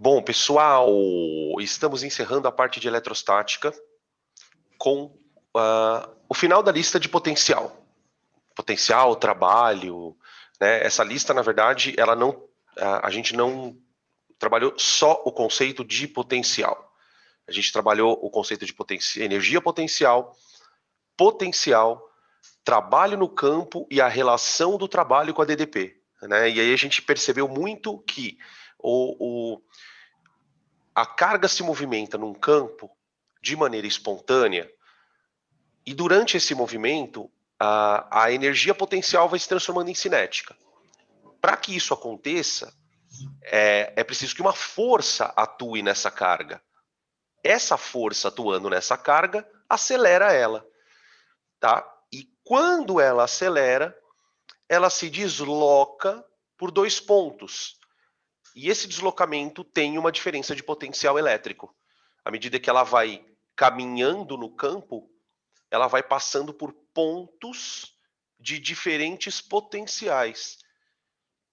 Bom, pessoal, estamos encerrando a parte de eletrostática com o final da lista de potencial. Potencial, trabalho, né? Essa lista, na verdade, ela não, a gente não trabalhou só o conceito de potencial. A gente trabalhou o conceito de energia potencial, trabalho no campo e a relação do trabalho com a DDP. Né? E aí a gente percebeu muito que a carga se movimenta num campo de maneira espontânea e durante esse movimento a energia potencial vai se transformando em cinética. Para que isso aconteça, é preciso que uma força atue nessa carga. Essa força atuando nessa carga acelera ela, tá? E quando ela acelera, ela se desloca por dois pontos. E esse deslocamento tem uma diferença de potencial elétrico. À medida que ela vai caminhando no campo, ela vai passando por pontos de diferentes potenciais,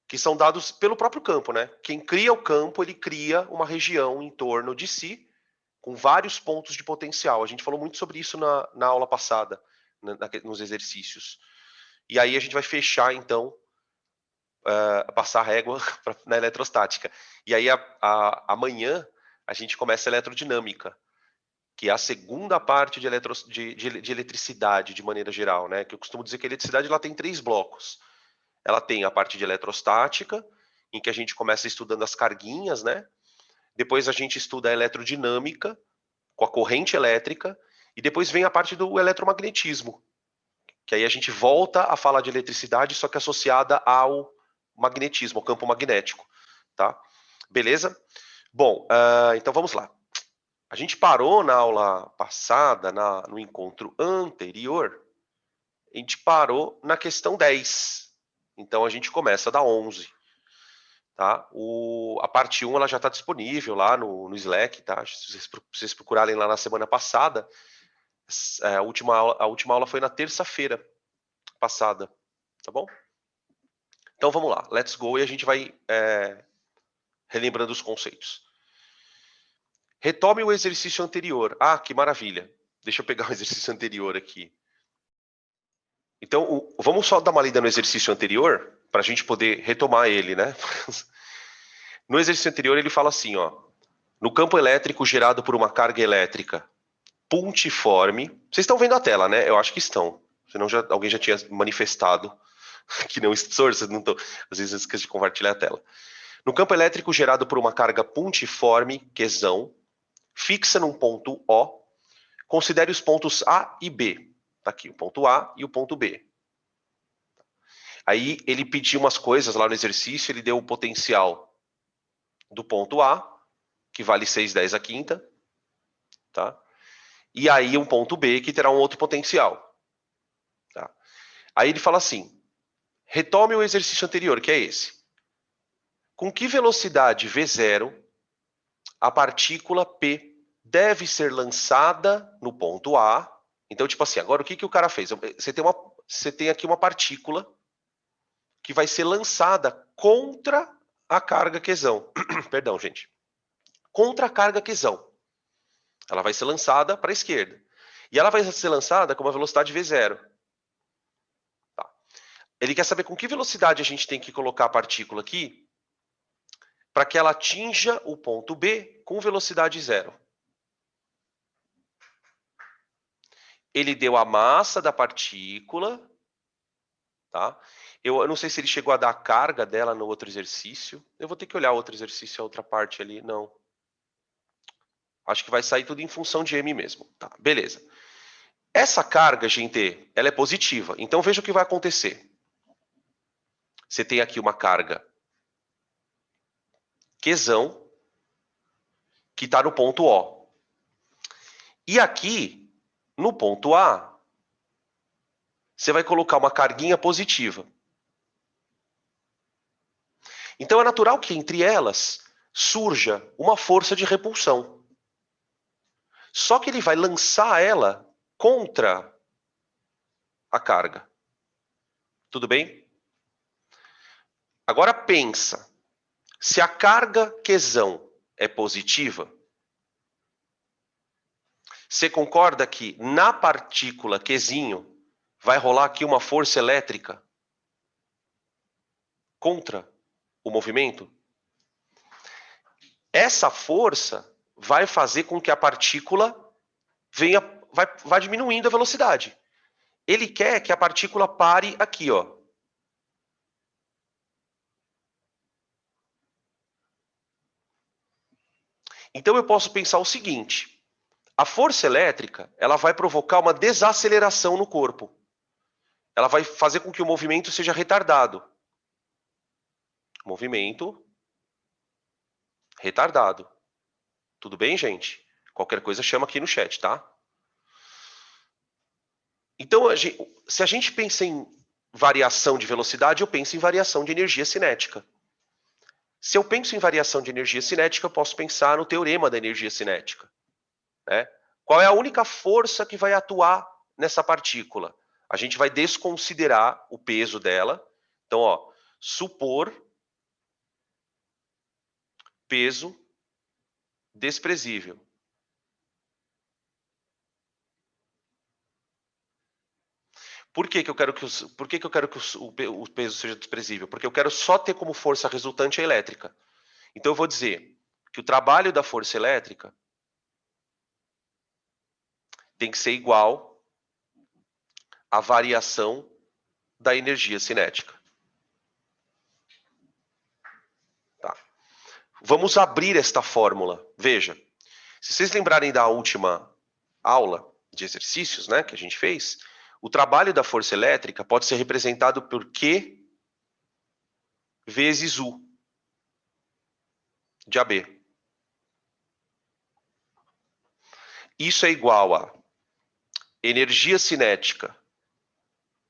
que são dados pelo próprio campo, né? Quem cria o campo, ele cria uma região em torno de si, com vários pontos de potencial. A gente falou muito sobre isso na aula passada, nos exercícios. E aí a gente vai fechar, então, passar a régua na eletrostática. E aí amanhã a gente começa a eletrodinâmica, que é a segunda parte de eletricidade de maneira geral, né? Que eu costumo dizer que a eletricidade ela tem 3 blocos. Ela tem a parte de eletrostática, em que a gente começa estudando as carguinhas, né? Depois a gente estuda a eletrodinâmica, com a corrente elétrica, e depois vem a parte do eletromagnetismo, que aí a gente volta a falar de eletricidade, só que associada ao magnetismo, ao campo magnético, tá? Beleza? Bom, então vamos lá. A gente parou na aula passada, no encontro anterior, a gente parou na questão 10. Então a gente começa da 11. Tá? A parte 1 ela já está disponível lá no Slack, tá? Se vocês procurarem lá na semana passada, a última aula foi na terça-feira passada, tá bom? Então vamos lá, let's go e a gente vai relembrando os conceitos. Retome o exercício anterior. Ah, que maravilha. Deixa eu pegar o exercício anterior aqui. Então, vamos só dar uma lida no exercício anterior, para a gente poder retomar ele, né? No exercício anterior, ele fala assim, ó. No campo elétrico gerado por uma carga elétrica pontiforme... Vocês estão vendo a tela, né? Eu acho que estão. Senão alguém já tinha manifestado que não estou, vocês não estão. Às vezes eu esqueço de compartilhar a tela. No campo elétrico gerado por uma carga pontiforme, Qzão, fixa num ponto O, considere os pontos A e B. Tá aqui, o ponto A e o ponto B. Aí ele pediu umas coisas lá no exercício, ele deu o potencial do ponto A, que vale 6/10 a quinta, tá? E aí um ponto B, que terá um outro potencial. Tá? Aí ele fala assim, retome o exercício anterior, que é esse. Com que velocidade V0 a partícula P deve ser lançada no ponto A? Então, tipo assim, agora o que o cara fez? Você tem aqui uma partícula que vai ser lançada contra a carga Qzão. Perdão, gente. Contra a carga Qzão. Ela vai ser lançada para a esquerda. E ela vai ser lançada com uma velocidade V0. Tá. Ele quer saber com que velocidade a gente tem que colocar a partícula aqui para que ela atinja o ponto B com velocidade 0. Ele deu a massa da partícula, tá? Eu não sei se ele chegou a dar a carga dela no outro exercício. Eu vou ter que olhar outro exercício, a outra parte ali. Não. Acho que vai sair tudo em função de M mesmo. Tá, beleza. Essa carga, gente, ela é positiva. Então, veja o que vai acontecer. Você tem aqui uma carga Qzão, que está no ponto O. E aqui, no ponto A, você vai colocar uma carguinha positiva. Então, é natural que entre elas surja uma força de repulsão. Só que ele vai lançar ela contra a carga. Tudo bem? Agora pensa, se a carga Qzão é positiva? Você concorda que na partícula Qzinho vai rolar aqui uma força elétrica contra o movimento? Essa força vai fazer com que a partícula vai diminuindo a velocidade. Ele quer que a partícula pare aqui, ó. Então eu posso pensar o seguinte: a força elétrica, ela vai provocar uma desaceleração no corpo. Ela vai fazer com que o movimento seja retardado. Movimento retardado. Tudo bem, gente? Qualquer coisa chama aqui no chat, tá? Então, se a gente pensa em variação de velocidade, eu penso em variação de energia cinética. Se eu penso em variação de energia cinética, eu posso pensar no teorema da energia cinética, né? Qual é a única força que vai atuar nessa partícula? A gente vai desconsiderar o peso dela. Então, ó, supor peso desprezível. Por que eu quero que, o peso seja desprezível? Porque eu quero só ter como força resultante a elétrica. Então eu vou dizer que o trabalho da força elétrica tem que ser igual à variação da energia cinética. Tá. Vamos abrir esta fórmula. Veja, se vocês lembrarem da última aula de exercícios, né, que a gente fez, o trabalho da força elétrica pode ser representado por Q vezes U de AB. Isso é igual a energia cinética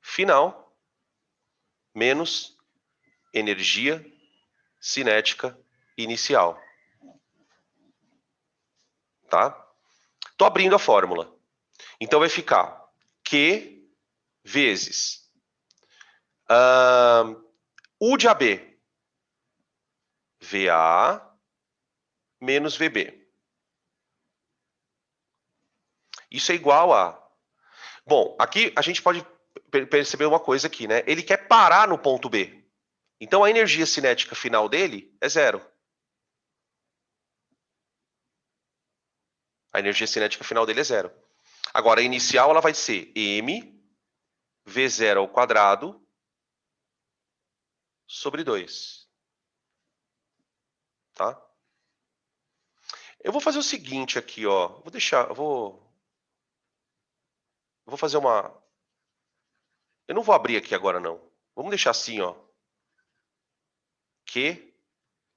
final menos energia cinética inicial. Tá? Estou abrindo a fórmula. Então vai ficar Q vezes U de AB, VA menos VB. Isso é igual a... Bom, aqui a gente pode perceber uma coisa aqui, né? Ele quer parar no ponto B. Então a energia cinética final dele é zero. A energia cinética final dele é zero. Agora, a inicial ela vai ser m v0 ao quadrado sobre 2. Tá? Eu vou fazer o seguinte aqui, ó. Eu vou fazer uma... Eu não vou abrir aqui agora, não. Vamos deixar assim, ó. Que...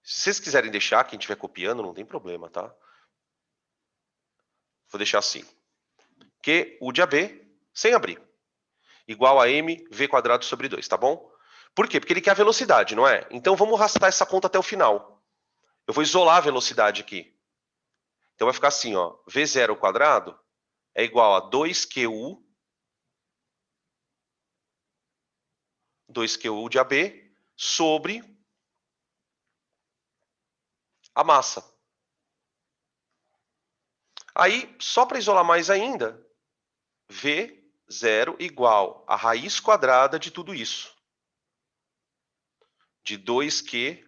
Se vocês quiserem deixar, quem estiver copiando, não tem problema, tá? Vou deixar assim. Q, U de AB, sem abrir. Igual a m, v quadrado sobre 2, tá bom? Por quê? Porque ele quer a velocidade, não é? Então vamos arrastar essa conta até o final. Eu vou isolar a velocidade aqui. Então vai ficar assim, ó. V0 ao quadrado é igual a 2QU de AB sobre a massa. Aí, só para isolar mais ainda, V0 igual a raiz quadrada de tudo isso. De 2Q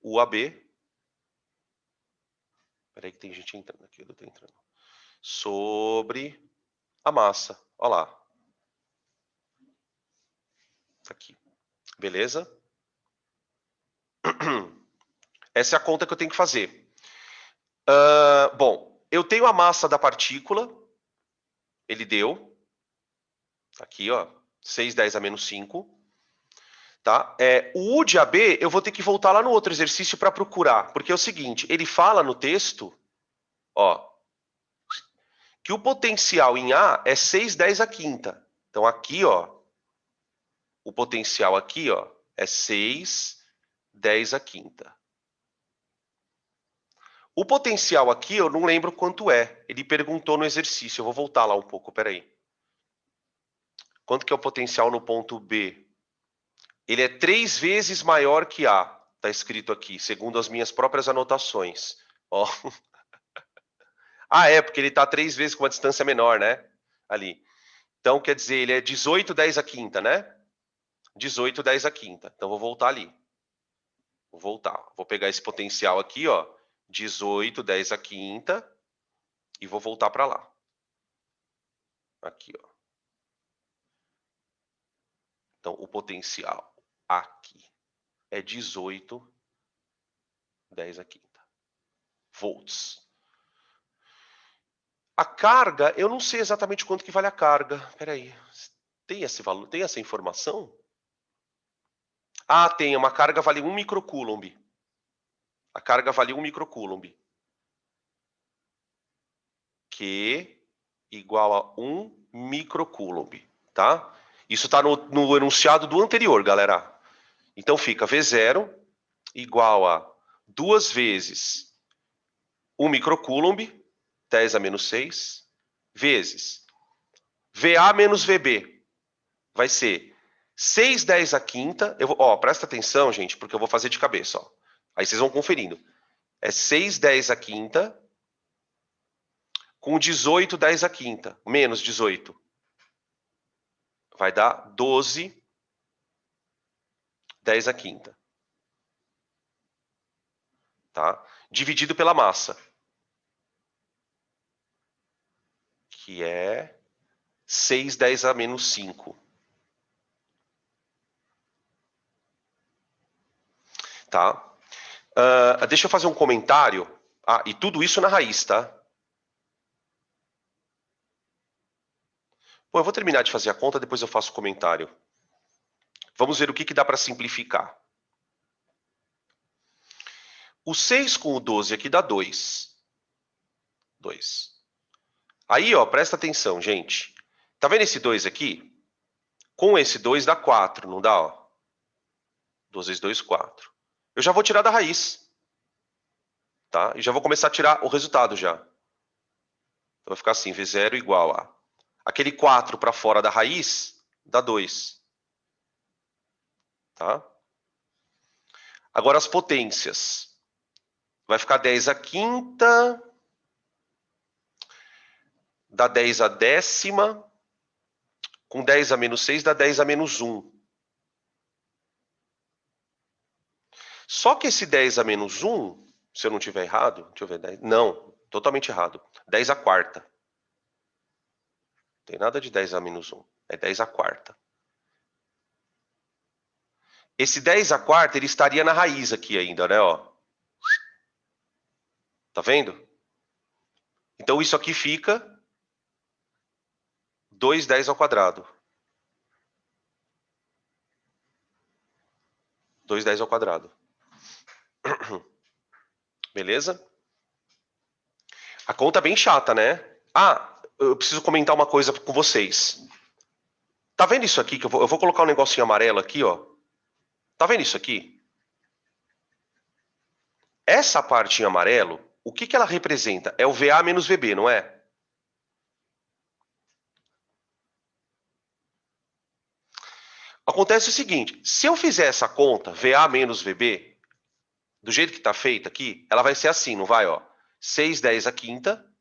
UAB. Espera aí que tem gente entrando aqui, eu tô entrando. Sobre a massa. Olha lá. Aqui. Beleza? Essa é a conta que eu tenho que fazer. Bom, eu tenho a massa da partícula. Ele deu. Aqui, ó. 6,10 a menos 5. Tá? O U de AB, eu vou ter que voltar lá no outro exercício para procurar. Porque é o seguinte, ele fala no texto, ó, que o potencial em A é 6,10 a quinta. Então, aqui, ó, o potencial aqui, ó, é 6,10 a quinta. O potencial aqui, eu não lembro quanto é. Ele perguntou no exercício. Eu vou voltar lá um pouco, peraí. Quanto que é o potencial no ponto B? Ele é 3 vezes maior que A. Tá escrito aqui, segundo as minhas próprias anotações. Ó. Ah, é, porque ele tá 3 vezes com uma distância menor, né? Ali. Então, quer dizer, ele é 18, 10 a quinta, né? 18, 10 a quinta. Então, vou voltar ali. Vou voltar. Vou pegar esse potencial aqui, ó. 18, 10 a quinta. E vou voltar para lá. Aqui, ó. Então, o potencial aqui é 18, 10 a quinta. Volts. A carga, eu não sei exatamente quanto que vale a carga. Peraí. Tem esse valor? Tem essa informação? Ah, tem. Uma carga vale 1 microcoulomb. A carga vale 1 microcoulomb. Q igual a 1 microcoulomb, tá? Isso está no enunciado do anterior, galera. Então fica V0 igual a 2 vezes 1 microcoulomb, 10 a menos 6, vezes VA menos VB. Vai ser 6 10 a quinta. Presta atenção, gente, porque eu vou fazer de cabeça. Ó. Aí vocês vão conferindo. É 6 10 a quinta com 18 10 a quinta, menos 18. Vai dar 12 10 a quinta. Tá? Dividido pela massa. Que é 6 10 a menos 5. Tá? Deixa eu fazer um comentário. Ah, e tudo isso na raiz, tá? Bom, eu vou terminar de fazer a conta, depois eu faço o comentário. Vamos ver o que dá para simplificar. O 6 com o 12 aqui dá 2. 2. Aí, ó, presta atenção, gente. Tá vendo esse 2 aqui? Com esse 2 dá 4, não dá? Ó? 2 vezes 2, 4. Eu já vou tirar da raiz. Tá? E já vou começar a tirar o resultado já. Então vai ficar assim, V0 igual a... Aquele 4 para fora da raiz dá 2. Tá? Agora as potências. Vai ficar 10 a quinta, dá 10 a décima, com 10 a menos 6 dá 10 a menos 1. Só que esse 10 a menos 1, se eu não tiver errado, deixa eu ver, 10, não, totalmente errado. 10 a quarta. Não tem nada de 10 a menos 1, é 10 a quarta. Esse 10 a quarta, ele estaria na raiz aqui ainda, né? Ó. Tá vendo? Então isso aqui fica 2 10 ao quadrado. 2 10 ao quadrado. Beleza? A conta é bem chata, né? Ah, eu preciso comentar uma coisa com vocês. Tá vendo isso aqui? Que eu vou colocar um negocinho amarelo aqui, ó. Tá vendo isso aqui? Essa parte em amarelo, o que ela representa? É o VA menos VB, não é? Acontece o seguinte, se eu fizer essa conta, VA menos VB, do jeito que está feita aqui, ela vai ser assim, não vai? Ó, 6 10 a quinta,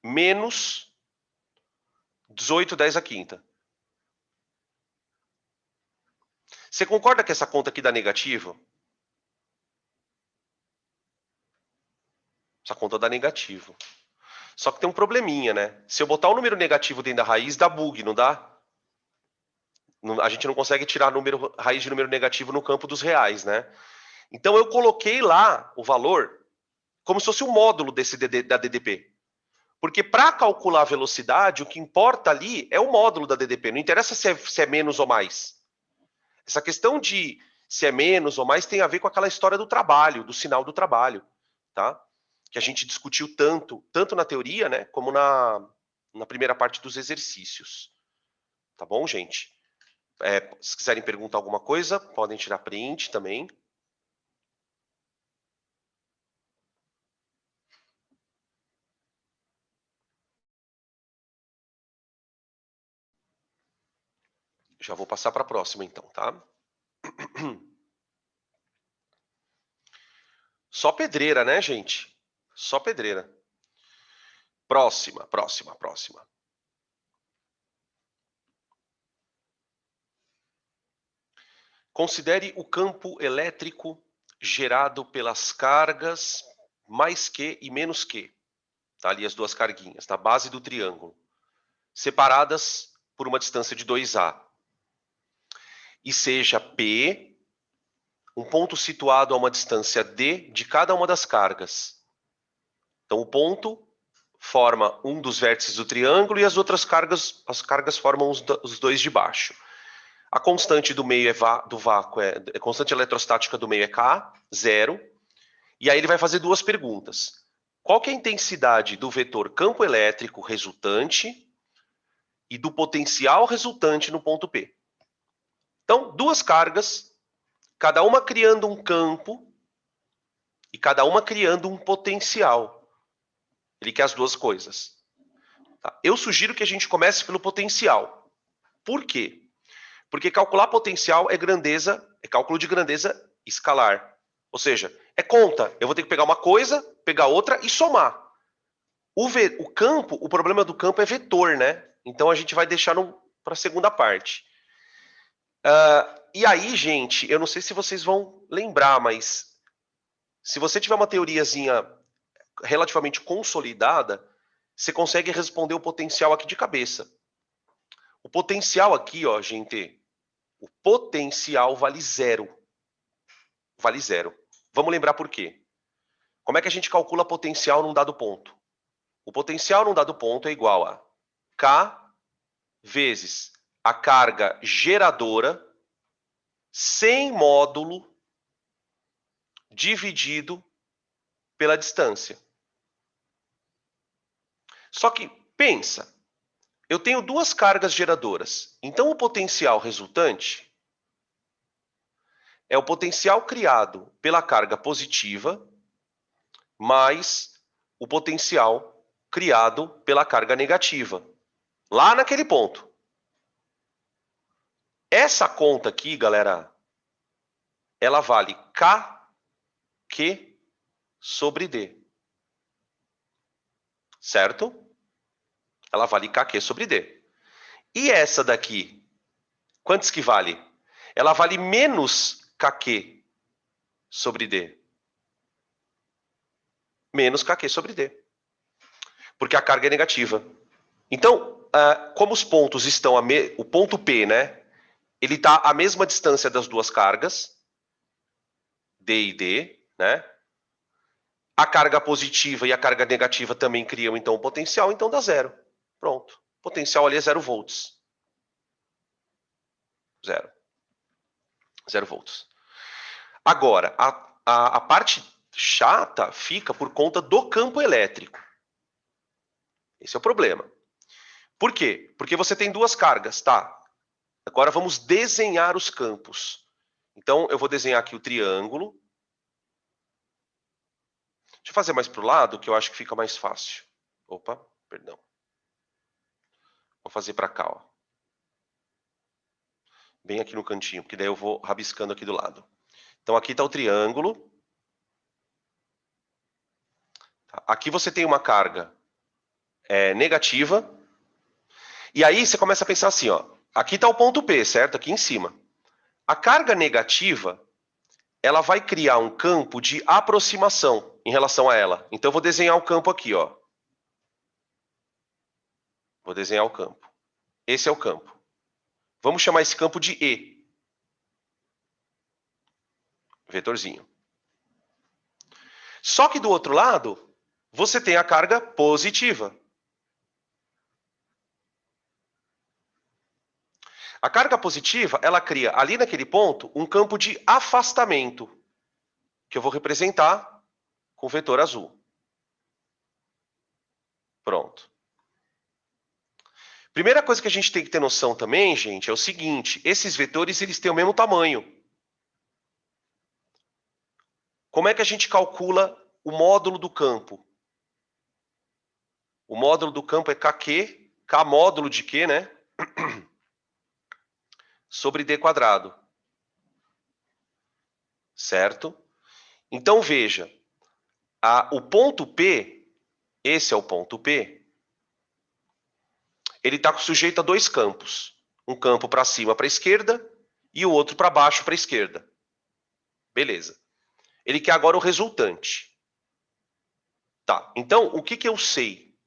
menos 18 10 a quinta. Você concorda que essa conta aqui dá negativo? Essa conta dá negativo. Só que tem um probleminha, né? Se eu botar um número negativo dentro da raiz, dá bug, não dá? A gente não consegue tirar raiz de número negativo no campo dos reais, né? Então eu coloquei lá o valor como se fosse um módulo da DDP. Porque para calcular a velocidade, o que importa ali é o módulo da DDP. Não interessa se é menos ou mais. Essa questão de se é menos ou mais tem a ver com aquela história do trabalho, do sinal do trabalho, tá? Que a gente discutiu tanto na teoria, né, como na primeira parte dos exercícios. Tá bom, gente? Se quiserem perguntar alguma coisa, podem tirar print também. Já vou passar para a próxima, então, tá? Só pedreira, né, gente? Só pedreira. Próxima. Considere o campo elétrico gerado pelas cargas mais Q e menos Q. Tá ali as duas carguinhas, na base do triângulo, separadas por uma distância de 2A. E seja P um ponto situado a uma distância D de cada uma das cargas. Então, o ponto forma um dos vértices do triângulo e as outras cargas, formam os dois de baixo. A constante do meio do vácuo a constante eletrostática do meio é K, 0. E aí ele vai fazer duas perguntas. Qual que é a intensidade do vetor campo elétrico resultante e do potencial resultante no ponto P? Então, duas cargas, cada uma criando um campo e cada uma criando um potencial. Ele quer as duas coisas. Tá? Eu sugiro que a gente comece pelo potencial. Por quê? Porque calcular potencial é cálculo de grandeza escalar. Ou seja, é conta. Eu vou ter que pegar uma coisa, pegar outra e somar. O campo, o problema do campo é vetor, né? Então a gente vai deixar para a segunda parte. E aí, gente, eu não sei se vocês vão lembrar, mas se você tiver uma teoriazinha relativamente consolidada, você consegue responder o potencial aqui de cabeça. O potencial aqui, ó, gente, o potencial vale 0. Vale 0. Vamos lembrar por quê. Como é que a gente calcula potencial num dado ponto? O potencial num dado ponto é igual a K vezes a carga geradora sem módulo dividido pela distância. Só que, pensa, eu tenho duas cargas geradoras. Então, o potencial resultante é o potencial criado pela carga positiva mais o potencial criado pela carga negativa. Lá naquele ponto. Essa conta aqui, galera, ela vale KQ sobre D. Certo? Ela vale KQ sobre D. E essa daqui, quantos que vale? Ela vale menos KQ sobre D. Menos KQ sobre D. Porque a carga é negativa. Então, como os pontos estão... O ponto P, né? Ele está à mesma distância das duas cargas, D e D, né? A carga positiva e a carga negativa também criam, então, o potencial, então dá 0. Pronto. O potencial ali é 0 volts. 0. 0 volts. Agora, a parte chata fica por conta do campo elétrico. Esse é o problema. Por quê? Porque você tem duas cargas, tá? Agora vamos desenhar os campos. Então, eu vou desenhar aqui o triângulo. Deixa eu fazer mais para o lado, que eu acho que fica mais fácil. Opa, perdão. Vou fazer para cá, ó. Bem aqui no cantinho, porque daí eu vou rabiscando aqui do lado. Então, aqui está o triângulo. Aqui você tem uma carga negativa. E aí você começa a pensar assim, ó. Aqui está o ponto P, certo? Aqui em cima. A carga negativa, ela vai criar um campo de aproximação em relação a ela. Então, eu vou desenhar o campo aqui, ó. Vou desenhar o campo. Esse é o campo. Vamos chamar esse campo de E. Vetorzinho. Só que do outro lado, você tem a carga positiva. A carga positiva, ela cria ali naquele ponto um campo de afastamento, que eu vou representar com o vetor azul. Pronto. Primeira coisa que a gente tem que ter noção também, gente, é o seguinte, esses vetores eles têm o mesmo tamanho. Como é que a gente calcula o módulo do campo? O módulo do campo é KQ, K módulo de Q, né? Sobre D quadrado. Certo? Então, veja, O ponto P, esse é o ponto P, ele está sujeito a dois campos. Um campo para cima, para a esquerda, e o outro para baixo, para a esquerda. Beleza. Ele quer agora o resultante. Tá, então, o que eu sei?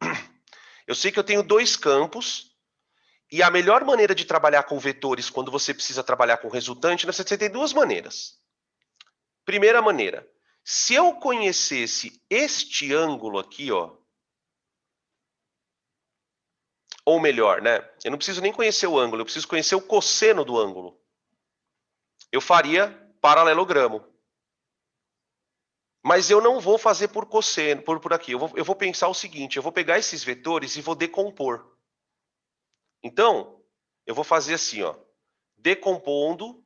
Eu sei que eu tenho dois campos, e a melhor maneira de trabalhar com vetores quando você precisa trabalhar com resultante, você tem duas maneiras. Primeira maneira, se eu conhecesse este ângulo aqui, ó, ou melhor, né? Eu não preciso nem conhecer o ângulo, eu preciso conhecer o cosseno do ângulo. Eu faria paralelogramo. Mas eu não vou fazer por cosseno, por aqui. Eu vou pensar o seguinte, eu vou pegar esses vetores e vou decompor. Então, eu vou fazer assim, ó, decompondo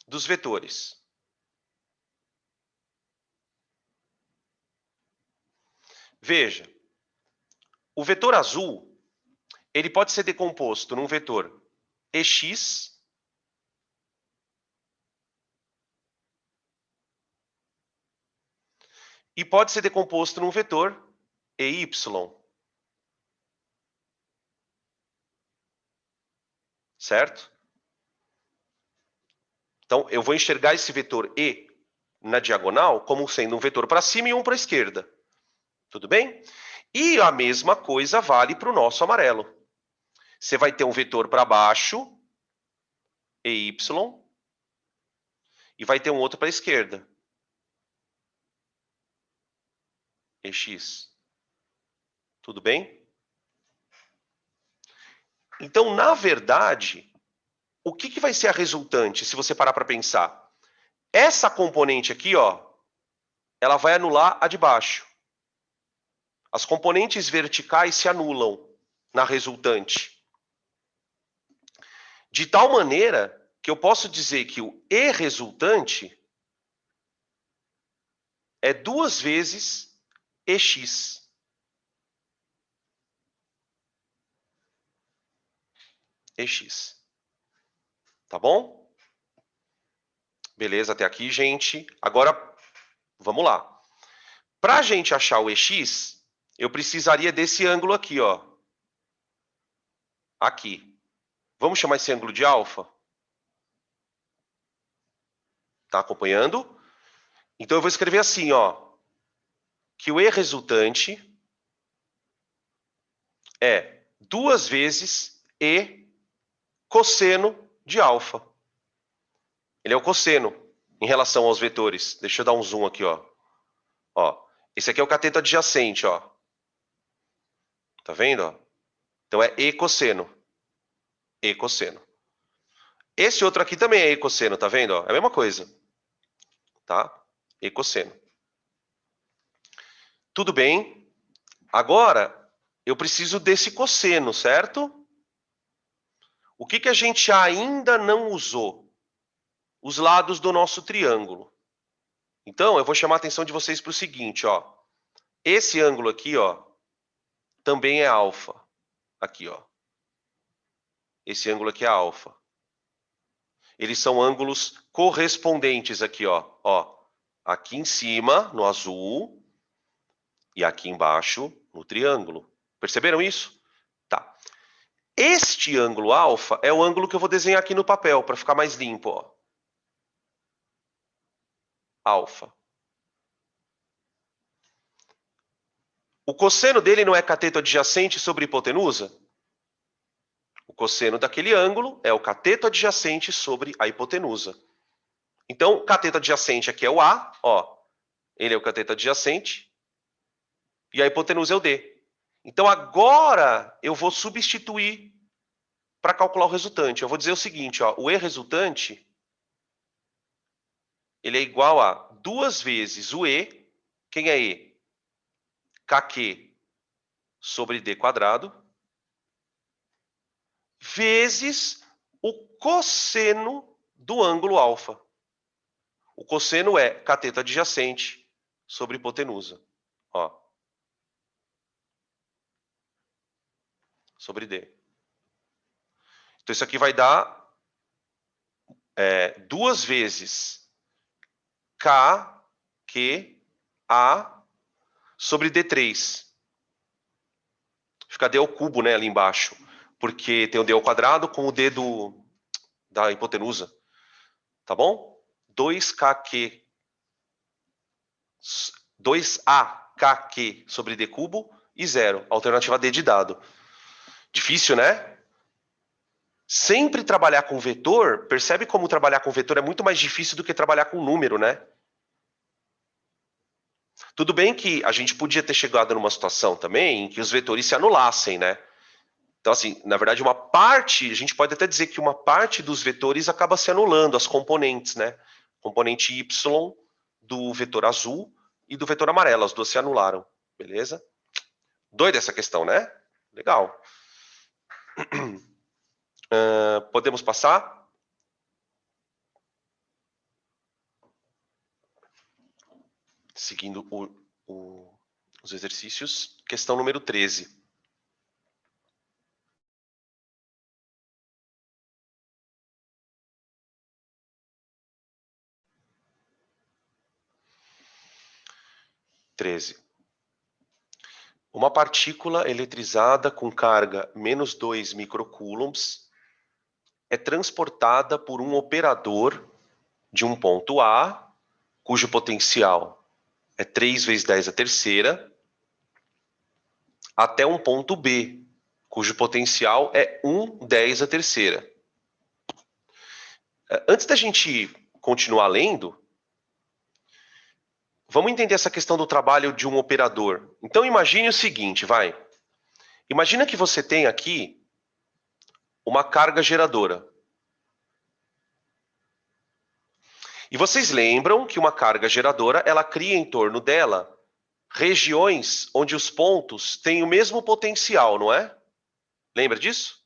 dos vetores. Veja, o vetor azul, ele pode ser decomposto num vetor EX e pode ser decomposto num vetor EY. Certo? Então, eu vou enxergar esse vetor E na diagonal como sendo um vetor para cima e um para a esquerda. Tudo bem? E a mesma coisa vale para o nosso amarelo. Você vai ter um vetor para baixo, EY, e vai ter um outro para a esquerda, EX. Tudo bem? Então, na verdade, o que vai ser a resultante, se você parar para pensar? Essa componente aqui, ó, ela vai anular a de baixo. As componentes verticais se anulam na resultante. De tal maneira que eu posso dizer que o E resultante é 2 vezes EX. EX. Tá bom? Beleza, até aqui, gente. Agora, vamos lá. Para a gente achar o EX, eu precisaria desse ângulo aqui, ó. Aqui. Vamos chamar esse ângulo de alfa? Tá acompanhando? Então eu vou escrever assim, ó. Que o E resultante é 2 vezes E cosseno de alfa. Ele é o cosseno em relação aos vetores. Deixa eu dar um zoom aqui, ó. Ó, esse aqui é o cateto adjacente, ó. Tá vendo, ó? Então é E cosseno. E cosseno. Esse outro aqui também é E cosseno, tá vendo, ó? É a mesma coisa. Tá? E cosseno. Tudo bem. Agora, eu preciso desse cosseno, certo? O que a gente ainda não usou? Os lados do nosso triângulo. Então, eu vou chamar a atenção de vocês para o seguinte, ó. Esse ângulo aqui, ó, também é alfa. Aqui, ó. Esse ângulo aqui é alfa. Eles são ângulos correspondentes aqui, ó. Ó, aqui em cima, no azul, e aqui embaixo, no triângulo. Perceberam isso? Tá. Este ângulo alfa é o ângulo que eu vou desenhar aqui no papel, para ficar mais limpo, ó. Alfa. O cosseno dele não é cateto adjacente sobre hipotenusa? O cosseno daquele ângulo é o cateto adjacente sobre a hipotenusa. Então, o cateto adjacente aqui é o A, ó. Ele é o cateto adjacente. E a hipotenusa é o D. Então, agora eu vou substituir para calcular o resultante. Eu vou dizer o seguinte, ó. O E resultante, ele é igual a 2 vezes o E. Quem é E? KQ sobre D quadrado. Vezes o cosseno do ângulo alfa. O cosseno é cateto adjacente sobre hipotenusa. Ó. Sobre D. Então, isso aqui vai dar 2 vezes K, Q, A sobre D3. Fica D ao cubo, né, ali embaixo. Porque tem o D ao quadrado com o D da hipotenusa. Tá bom? 2AKQ sobre D cubo e 0. Alternativa D de dado. Difícil, né? Sempre trabalhar com vetor, percebe como trabalhar com vetor é muito mais difícil do que trabalhar com número, né? Tudo bem que a gente podia ter chegado numa situação também em que os vetores se anulassem, né? Então, assim, na verdade, uma parte, a gente pode até dizer que uma parte dos vetores acaba se anulando, as componentes, né? Componente Y do vetor azul e do vetor amarelo, as duas se anularam, beleza? Doida essa questão, né? Legal. Podemos passar? Seguindo os exercícios. Questão número 13. Uma partícula eletrizada com carga menos 2 microcoulombs é transportada por um operador de um ponto A, cujo potencial é 3 vezes 10 a terceira, até um ponto B, cujo potencial é 1/10 a terceira. Antes da gente continuar lendo, vamos entender essa questão do trabalho de um operador. Então imagine o seguinte, vai. Imagina que você tem aqui uma carga geradora. E vocês lembram que uma carga geradora, ela cria em torno dela regiões onde os pontos têm o mesmo potencial, não é? Lembra disso?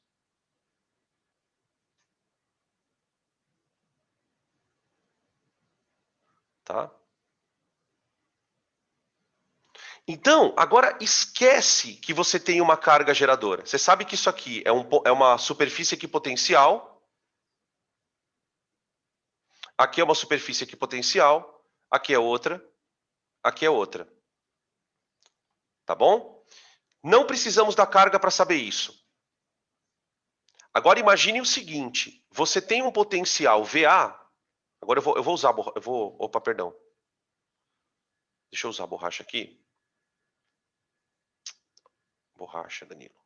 Tá? Então, agora esquece que você tem uma carga geradora. Você sabe que isso aqui é uma superfície equipotencial. Aqui é uma superfície equipotencial. Aqui é outra. Aqui é outra. Tá bom? Não precisamos da carga para saber isso. Agora imagine o seguinte. Você tem um potencial VA. Agora eu vou usar... Opa, perdão. Deixa eu usar a borracha aqui. Borracha, Danilo.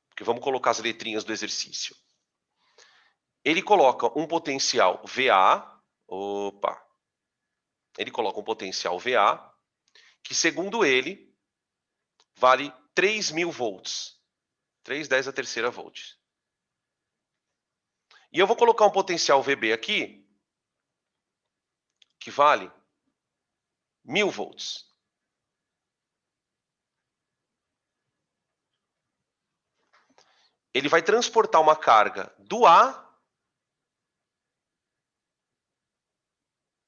Porque vamos colocar as letrinhas do exercício. Ele coloca um potencial VA. Opa. Ele coloca um potencial VA, que segundo ele, vale 3.000 volts. 3/10 a terceira volts. E eu vou colocar um potencial VB aqui, que vale 1.000 volts. Ele vai transportar uma carga do A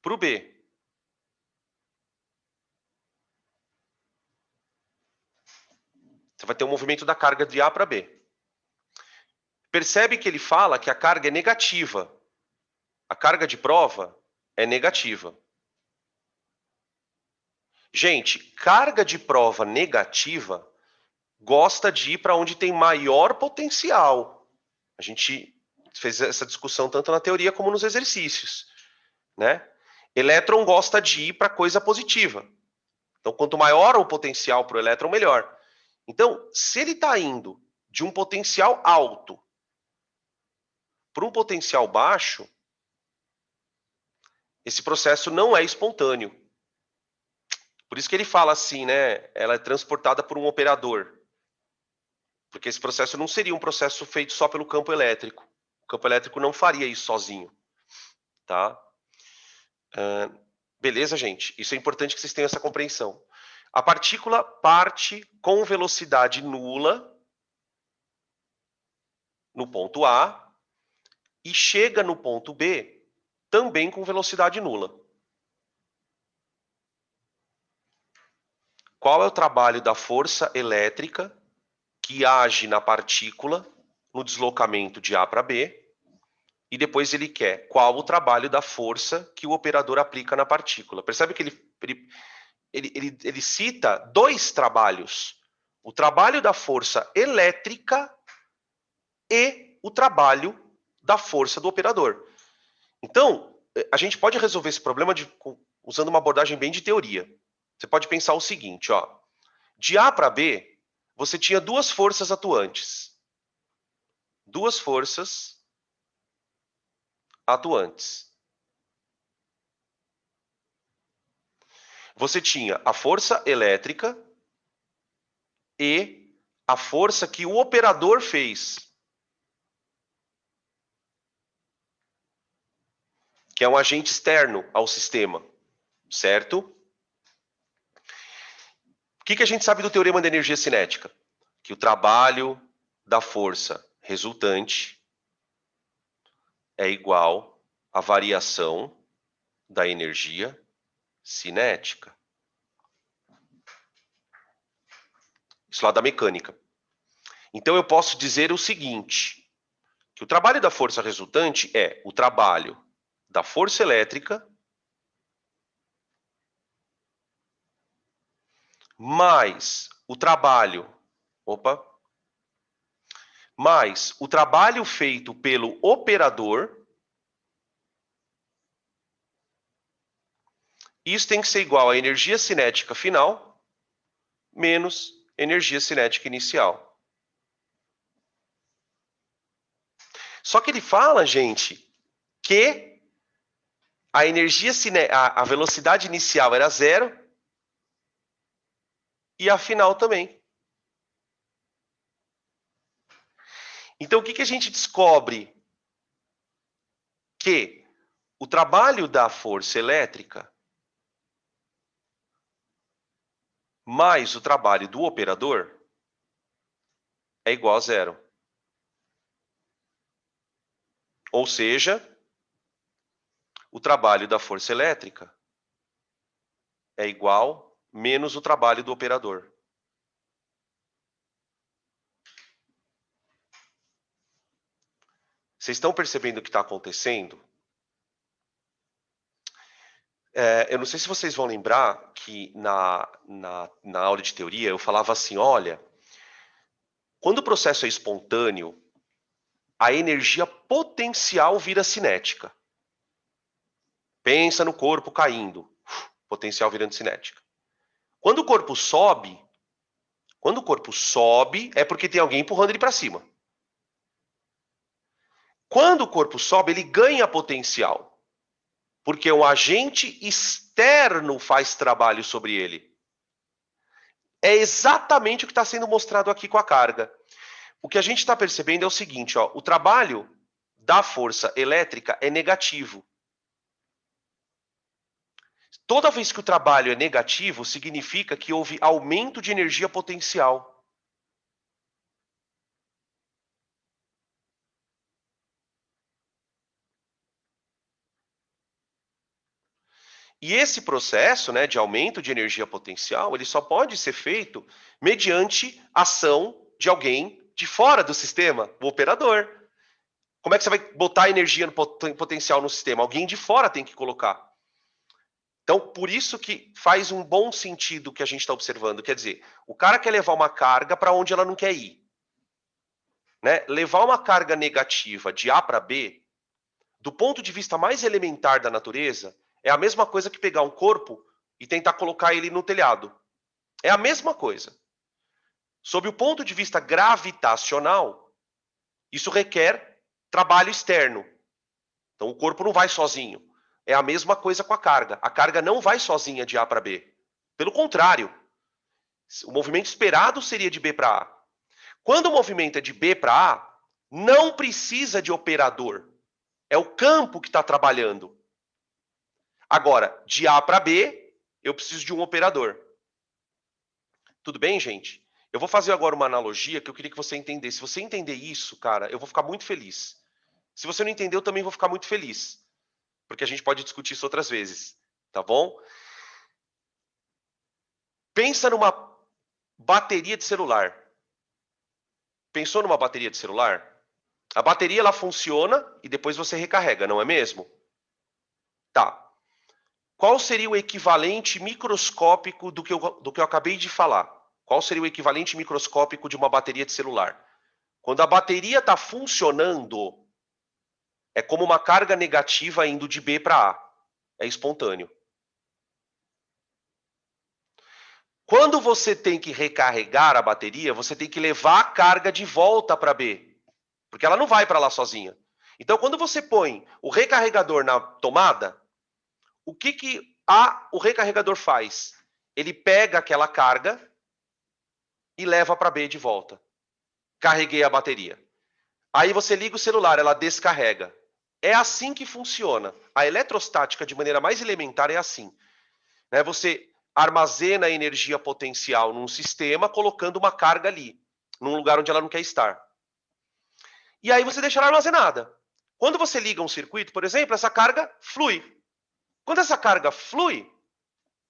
para o B. Você vai ter um movimento da carga de A para B. Percebe que ele fala que a carga é negativa. A carga de prova é negativa. Gente, carga de prova negativa gosta de ir para onde tem maior potencial. A gente fez essa discussão tanto na teoria como nos exercícios, né? Elétron gosta de ir para coisa positiva. Então, quanto maior o potencial para o elétron, melhor. Então, se ele está indo de um potencial alto para um potencial baixo, esse processo não é espontâneo. Por isso que ele fala assim, né? Ela é transportada por um operador. Porque esse processo não seria um processo feito só pelo campo elétrico. O campo elétrico não faria isso sozinho. Tá? Beleza, gente? Isso é importante que vocês tenham essa compreensão. A partícula parte com velocidade nula no ponto A e chega no ponto B também com velocidade nula. Qual é o trabalho da força elétrica que age na partícula no deslocamento de A para B e depois ele quer qual o trabalho da força que o operador aplica na partícula. Percebe que ele cita dois trabalhos: o trabalho da força elétrica e o trabalho da força do operador. Então, a gente pode resolver esse problema usando uma abordagem bem de teoria. Você pode pensar o seguinte, ó. De A para B, você tinha duas forças atuantes. Duas forças atuantes. Você tinha a força elétrica e a força que o operador fez, que é um agente externo ao sistema, certo? O que a gente sabe do teorema da energia cinética? Que o trabalho da força resultante é igual à variação da energia cinética. Isso lá da mecânica. Então eu posso dizer o seguinte, que o trabalho da força resultante é o trabalho da força elétrica mais o trabalho, mais o trabalho feito pelo operador. Isso tem que ser igual à energia cinética final menos energia cinética inicial. Só que ele fala, gente, que a energia a velocidade inicial era zero e a final também. Então, o que a gente descobre? Que o trabalho da força elétrica mais o trabalho do operador é igual a zero. Ou seja, o trabalho da força elétrica é igual menos o trabalho do operador. Vocês estão percebendo o que está acontecendo? Eu não sei se vocês vão lembrar que na aula de teoria eu falava assim, olha, quando o processo é espontâneo, a energia potencial vira cinética. Pensa no corpo caindo, potencial virando cinética. Quando o corpo sobe é porque tem alguém empurrando ele para cima. Quando o corpo sobe, ele ganha potencial, porque um agente externo faz trabalho sobre ele. É exatamente o que está sendo mostrado aqui com a carga. O que a gente está percebendo é o seguinte, ó, o trabalho da força elétrica é negativo. Toda vez que o trabalho é negativo, significa que houve aumento de energia potencial. E esse processo, né, de aumento de energia potencial, ele só pode ser feito mediante ação de alguém de fora do sistema, o operador. Como é que você vai botar energia potencial no sistema? Alguém de fora tem que colocar. Então, por isso que faz um bom sentido o que a gente está observando. Quer dizer, o cara quer levar uma carga para onde ela não quer ir. Né? Levar uma carga negativa de A para B, do ponto de vista mais elementar da natureza, é a mesma coisa que pegar um corpo e tentar colocar ele no telhado. É a mesma coisa. Sob o ponto de vista gravitacional, isso requer trabalho externo. Então o corpo não vai sozinho. É a mesma coisa com a carga. A carga não vai sozinha de A para B. Pelo contrário, o movimento esperado seria de B para A. Quando o movimento é de B para A, não precisa de operador. É o campo que está trabalhando. Agora, de A para B, eu preciso de um operador. Tudo bem, gente? Eu vou fazer agora uma analogia que eu queria que você entendesse. Se você entender isso, cara, eu vou ficar muito feliz. Se você não entender, eu também vou ficar muito feliz. Porque a gente pode discutir isso outras vezes. Tá bom? Pensa numa bateria de celular. Pensou numa bateria de celular? A bateria ela funciona e depois você recarrega, não é mesmo? Tá. Qual seria o equivalente microscópico do que eu acabei de falar? Qual seria o equivalente microscópico de uma bateria de celular? Quando a bateria está funcionando, é como uma carga negativa indo de B para A. É espontâneo. Quando você tem que recarregar a bateria, você tem que levar a carga de volta para B, porque ela não vai para lá sozinha. Então, quando você põe o recarregador na tomada, o que o recarregador faz? Ele pega aquela carga e leva para B de volta. Carreguei a bateria. Aí você liga o celular, ela descarrega. É assim que funciona. A eletrostática, de maneira mais elementar, é assim. Né? Você armazena a energia potencial num sistema, colocando uma carga ali, num lugar onde ela não quer estar. E aí você deixa ela armazenada. Quando você liga um circuito, por exemplo, essa carga flui. Quando essa carga flui,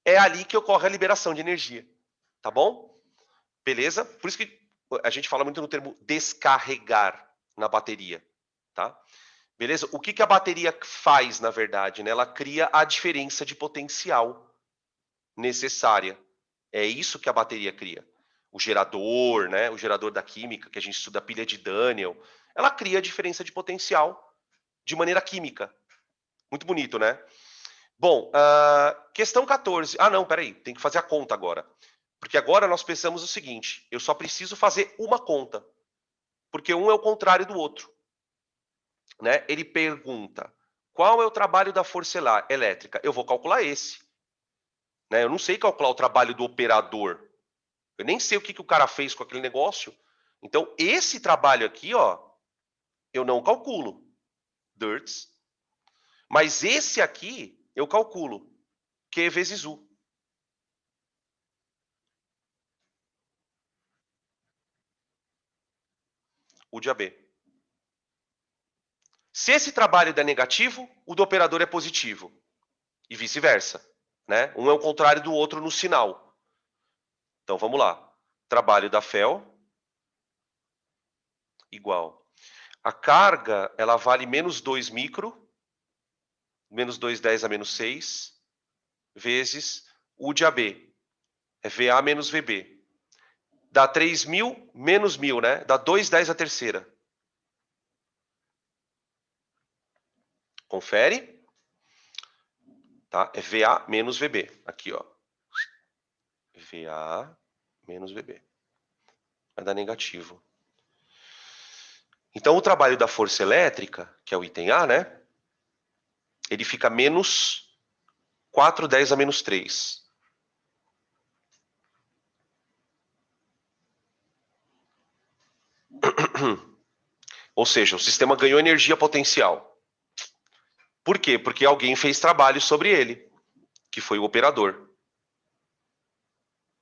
é ali que ocorre a liberação de energia. Tá bom? Beleza? Por isso que a gente fala muito no termo descarregar na bateria. Tá? Beleza? O que a bateria faz, na verdade? Né? Ela cria a diferença de potencial necessária. É isso que a bateria cria. O gerador, né? O gerador da química, que a gente estuda a pilha de Daniel, ela cria a diferença de potencial de maneira química. Muito bonito, né? Bom, questão 14. Ah, não, peraí, tem que fazer a conta agora. Porque agora nós pensamos o seguinte, eu só preciso fazer uma conta. Porque um é o contrário do outro. Né? Ele pergunta, qual é o trabalho da força elétrica? Eu vou calcular esse. Né? Eu não sei calcular o trabalho do operador. Eu nem sei o que o cara fez com aquele negócio. Então, esse trabalho aqui, ó, eu não calculo. Dirts. Mas esse aqui, eu calculo. Q vezes U. U de AB. Se esse trabalho der negativo, o do operador é positivo. E vice-versa. Né? Um é o contrário do outro no sinal. Então, vamos lá. Trabalho da FEL igual. A carga, ela vale menos 2 micro, menos 2,10 a menos 6, vezes U de AB. É VA menos VB. Dá 3.000 menos 1.000, né? Dá 2,10 a terceira. Confere. Tá? É VA menos VB. Aqui, ó. VA menos VB. Vai dar negativo. Então, o trabalho da força elétrica, que é o item A, né? Ele fica menos 4,10 a menos 3. Ou seja, o sistema ganhou energia potencial. Por quê? Porque alguém fez trabalho sobre ele, que foi o operador.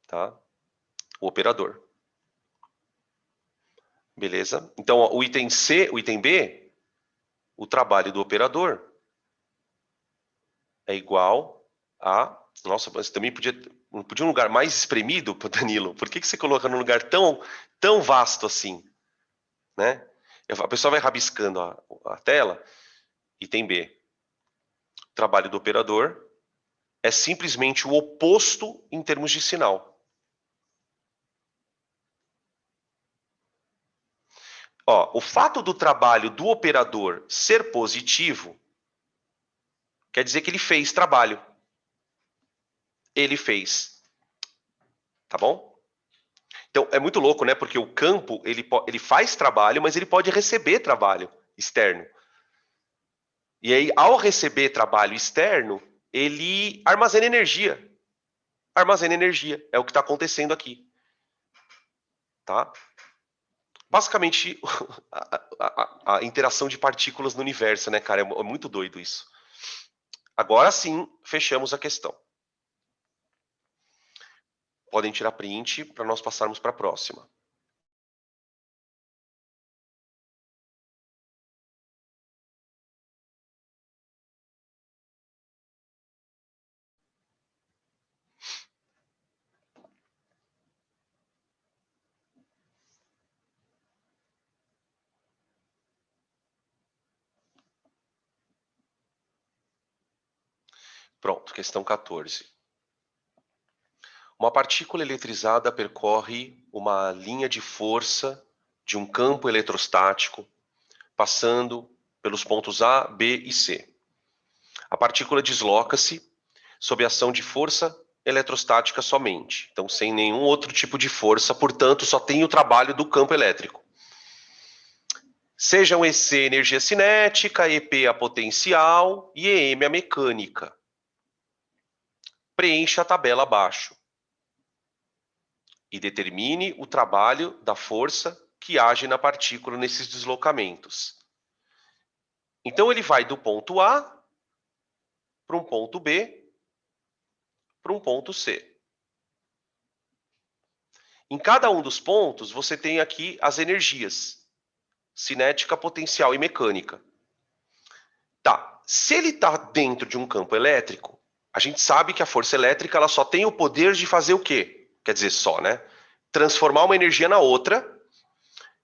Tá? O operador. Beleza? Então, ó, o item C, o item B, o trabalho do operador é igual a... Nossa, mas também não podia um lugar mais espremido, Danilo? Por que você coloca num lugar tão vasto assim? Né? A pessoa vai rabiscando a tela, item B. O trabalho do operador é simplesmente o oposto em termos de sinal. Ó, o fato do trabalho do operador ser positivo quer dizer que ele fez trabalho. Ele fez. Tá bom? Então, é muito louco, né? Porque o campo, ele faz trabalho, mas ele pode receber trabalho externo. E aí, ao receber trabalho externo, ele armazena energia. Armazena energia. É o que está acontecendo aqui. Tá? Basicamente, a interação de partículas no universo, né, cara? É muito doido isso. Agora sim, fechamos a questão. Podem tirar print para nós passarmos para a próxima. Pronto, questão 14. Uma partícula eletrizada percorre uma linha de força de um campo eletrostático, passando pelos pontos A, B e C. A partícula desloca-se sob a ação de força eletrostática somente, então sem nenhum outro tipo de força, portanto só tem o trabalho do campo elétrico. Sejam EC a energia cinética, EP a potencial e EM a mecânica. Preencha a tabela abaixo e determine o trabalho da força que age na partícula nesses deslocamentos. Então ele vai do ponto A para um ponto B para um ponto C. Em cada um dos pontos você tem aqui as energias: cinética, potencial e mecânica. Tá, se ele está dentro de um campo elétrico, a gente sabe que a força elétrica ela só tem o poder de fazer o quê? Quer dizer, só, né? Transformar uma energia na outra,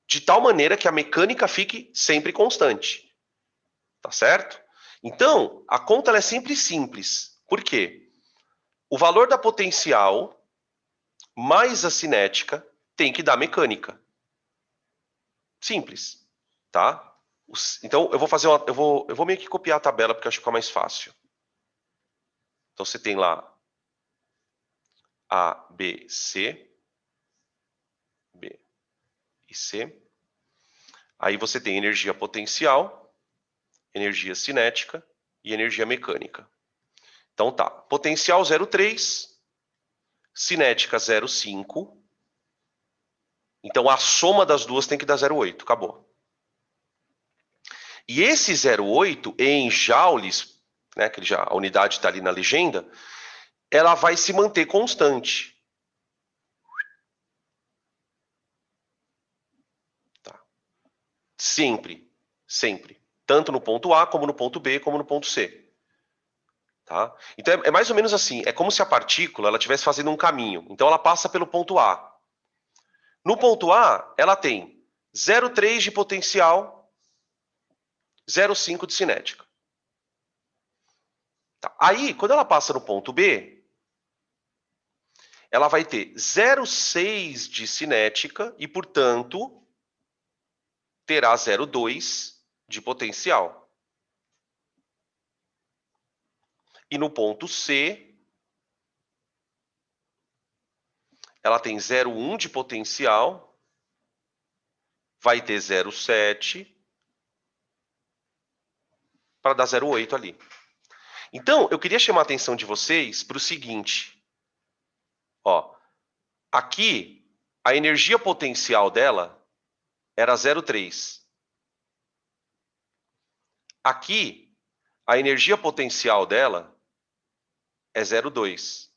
de tal maneira que a mecânica fique sempre constante. Tá certo? Então, a conta ela é sempre simples. Por quê? O valor da potencial mais a cinética tem que dar mecânica. Simples, tá? Então, eu vou fazer eu vou meio que copiar a tabela porque eu acho que fica mais fácil. Então, você tem lá A, B, C. B e C. Aí você tem energia potencial, energia cinética e energia mecânica. Então tá, potencial 0,3, cinética 0,5. Então a soma das duas tem que dar 0,8, acabou. E esse 0,8 em joules, né, que a unidade está ali na legenda, ela vai se manter constante. Tá. Sempre, sempre. Tanto no ponto A, como no ponto B, como no ponto C. Tá? Então é mais ou menos assim, é como se a partícula ela estivesse fazendo um caminho. Então ela passa pelo ponto A. No ponto A, ela tem 0,3 de potencial, 0,5 de cinética. Tá. Aí, quando ela passa no ponto B, ela vai ter 0,6 de cinética e, portanto, terá 0,2 de potencial. E no ponto C, ela tem 0,1 de potencial, vai ter 0,7 para dar 0,8 ali. Então, eu queria chamar a atenção de vocês para o seguinte. Ó, aqui, a energia potencial dela era 0,3. Aqui, a energia potencial dela é 0,2.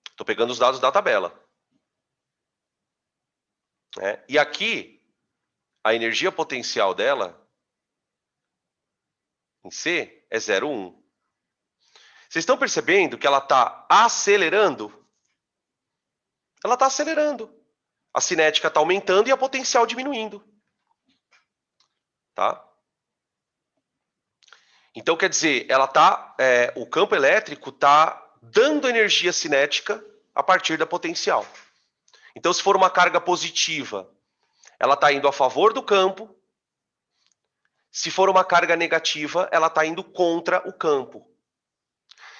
Estou pegando os dados da tabela. Né? E aqui, a energia potencial dela, em C, é 0,1. Vocês estão percebendo que ela está acelerando? Ela está acelerando. A cinética está aumentando e a potencial diminuindo. Tá? Então, quer dizer, o campo elétrico está dando energia cinética a partir da potencial. Então, se for uma carga positiva, ela está indo a favor do campo. Se for uma carga negativa, ela está indo contra o campo.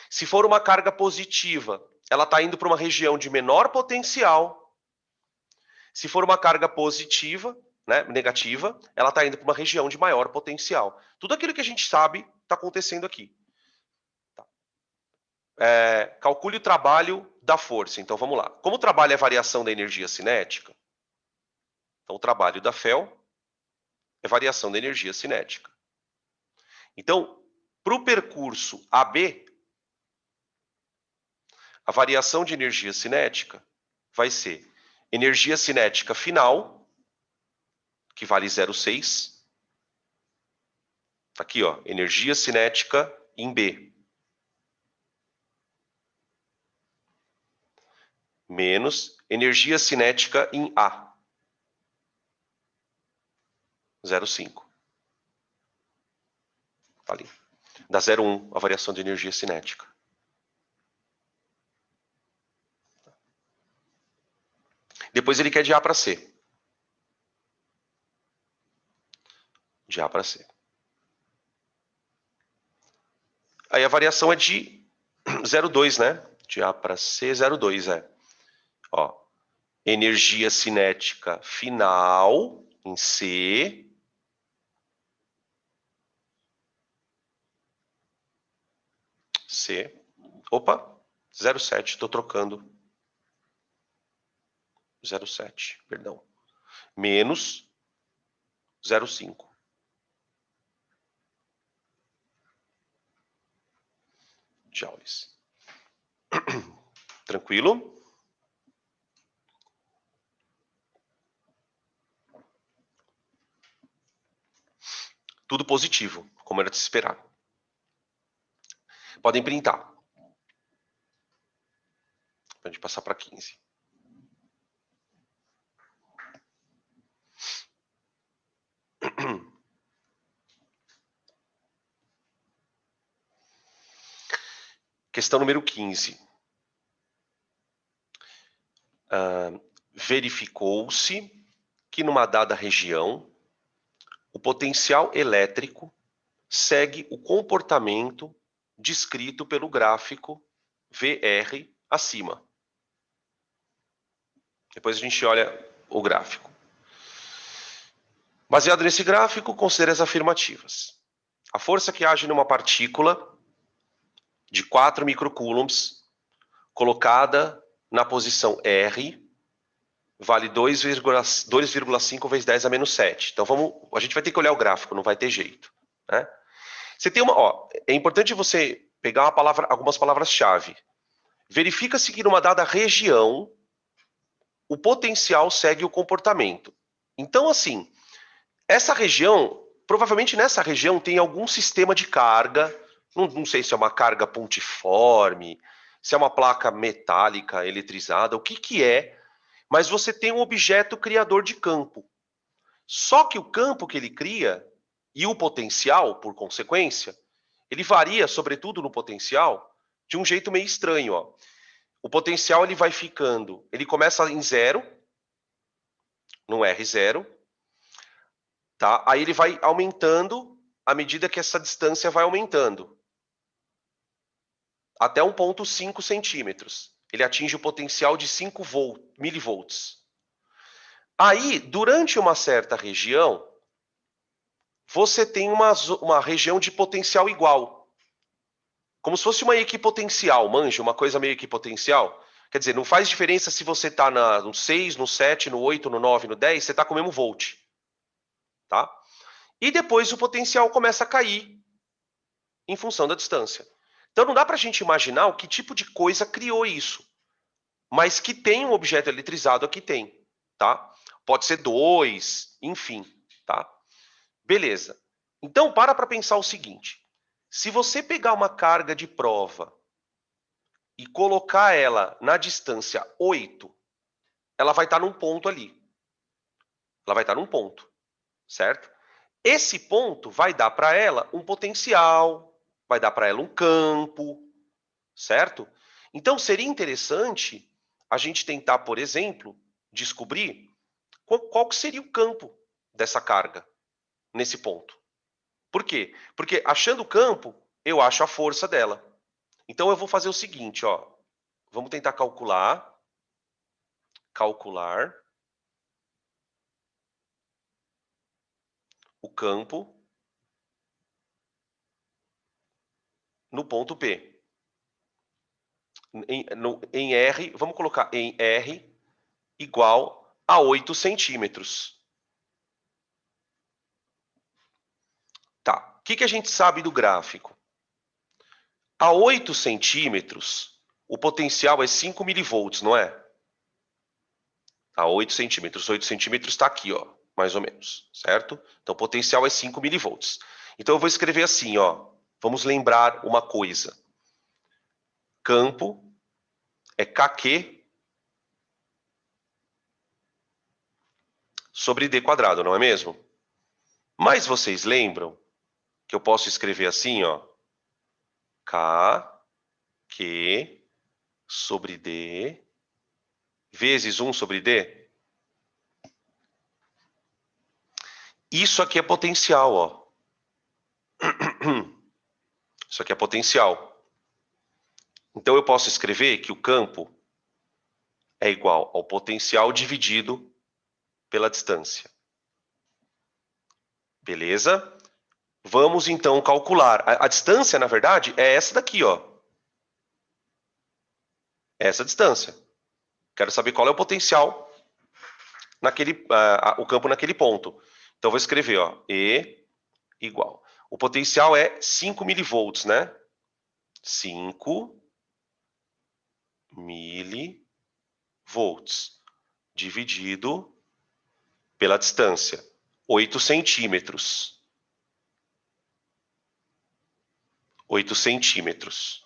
Se for uma carga positiva, ela está indo para uma região de menor potencial. Se for uma carga positiva, né, negativa, ela está indo para uma região de maior potencial. Tudo aquilo que a gente sabe está acontecendo aqui. Tá. Calcule o trabalho da força. Então vamos lá. Como o trabalho é a variação da energia cinética, então o trabalho da FeL é variação da energia cinética. Então, para o percurso AB, a variação de energia cinética vai ser energia cinética final, que vale 0,6. Tá aqui, ó, energia cinética em B. Menos energia cinética em A. 0,5. Tá ali. Da 0,1, a variação de energia cinética. Depois ele quer de A para C. De A para C. Aí a variação é de 0,2, né? De A para C, 0,2, é. Ó, energia cinética final em C. C. Opa, 0,7, estou trocando. 0,7, perdão. Menos 0,5. Joules. Tranquilo? Tudo positivo, como era de se esperar. Podem printar. Pode passar para 15. Questão número 15. Verificou-se que numa dada região, o potencial elétrico segue o comportamento descrito pelo gráfico VR acima. Depois a gente olha o gráfico. Baseado nesse gráfico, considere as afirmativas. A força que age numa partícula de 4 microcoulombs, colocada na posição R, vale 2,5 vezes 10 a menos 7. Então a gente vai ter que olhar o gráfico, não vai ter jeito, né? Você tem é importante você pegar algumas palavras-chave. Verifica-se que numa dada região, o potencial segue o comportamento. Então, assim, essa região, provavelmente nessa região tem algum sistema de carga, não sei se é uma carga pontiforme, se é uma placa metálica eletrizada, o que é, mas você tem um objeto criador de campo. Só que o campo que ele cria e o potencial, por consequência, ele varia, sobretudo no potencial, de um jeito meio estranho. Ó. O potencial ele vai ficando, ele começa em 0, no R0, tá? Aí ele vai aumentando à medida que essa distância vai aumentando. Até 1,5 centímetros. Ele atinge o potencial de 5 milivolts. Aí, durante uma certa região, você tem uma região de potencial igual. Como se fosse uma equipotencial, manja, uma coisa meio equipotencial. Quer dizer, não faz diferença se você está no 6, no 7, no 8, no 9, no 10, você está com o mesmo volt. Tá? E depois o potencial começa a cair em função da distância. Então não dá para a gente imaginar o que tipo de coisa criou isso. Mas que tem um objeto eletrizado aqui tem. Tá? Pode ser 2, enfim. Tá? Beleza. Então para pensar o seguinte. Se você pegar uma carga de prova e colocar ela na distância 8, ela vai estar num ponto ali. Ela vai estar num ponto, certo? Esse ponto vai dar para ela um potencial, vai dar para ela um campo, certo? Então seria interessante a gente tentar, por exemplo, descobrir qual que seria o campo dessa carga nesse ponto. Por quê? Porque achando o campo, eu acho a força dela. Então eu vou fazer o seguinte, ó. Vamos tentar calcular o campo no ponto P. Em R, vamos colocar em R igual a 8 centímetros. Tá. O que a gente sabe do gráfico? A 8 centímetros, o potencial é 5 milivolts, não é? A 8 centímetros. 8 centímetros está aqui, ó, mais ou menos, certo? Então, o potencial é 5 milivolts. Então, eu vou escrever assim, ó. Vamos lembrar uma coisa. Campo é KQ sobre D quadrado, não é mesmo? Mas vocês lembram que eu posso escrever assim, ó. K, Q sobre D, vezes 1 sobre D. Isso aqui é potencial, ó. Isso aqui é potencial. Então, eu posso escrever que o campo é igual ao potencial dividido pela distância. Beleza? Vamos, então, calcular. A distância, na verdade, é essa daqui, ó. Essa distância. Quero saber qual é o potencial naquele, o campo naquele ponto. Então, vou escrever, ó, E igual. O potencial é 5 milivolts, né? 5 milivolts dividido pela distância, 8 centímetros. 8 centímetros.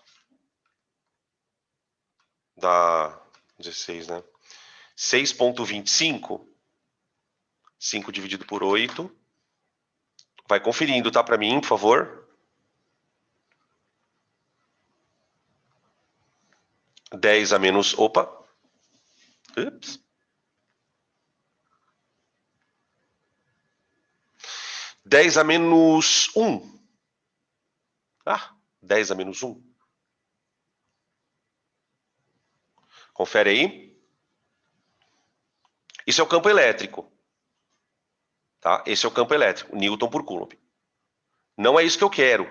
Dá 16, né? 6,25. 5 dividido por 8. Vai conferindo, tá? Para mim, por favor. 10 a menos... Opa! Ups. 10 a menos 1. Ah, 10 a menos 1. Confere aí. Isso é o campo elétrico. Tá? Esse é o campo elétrico, Newton por Coulomb. Não é isso que eu quero.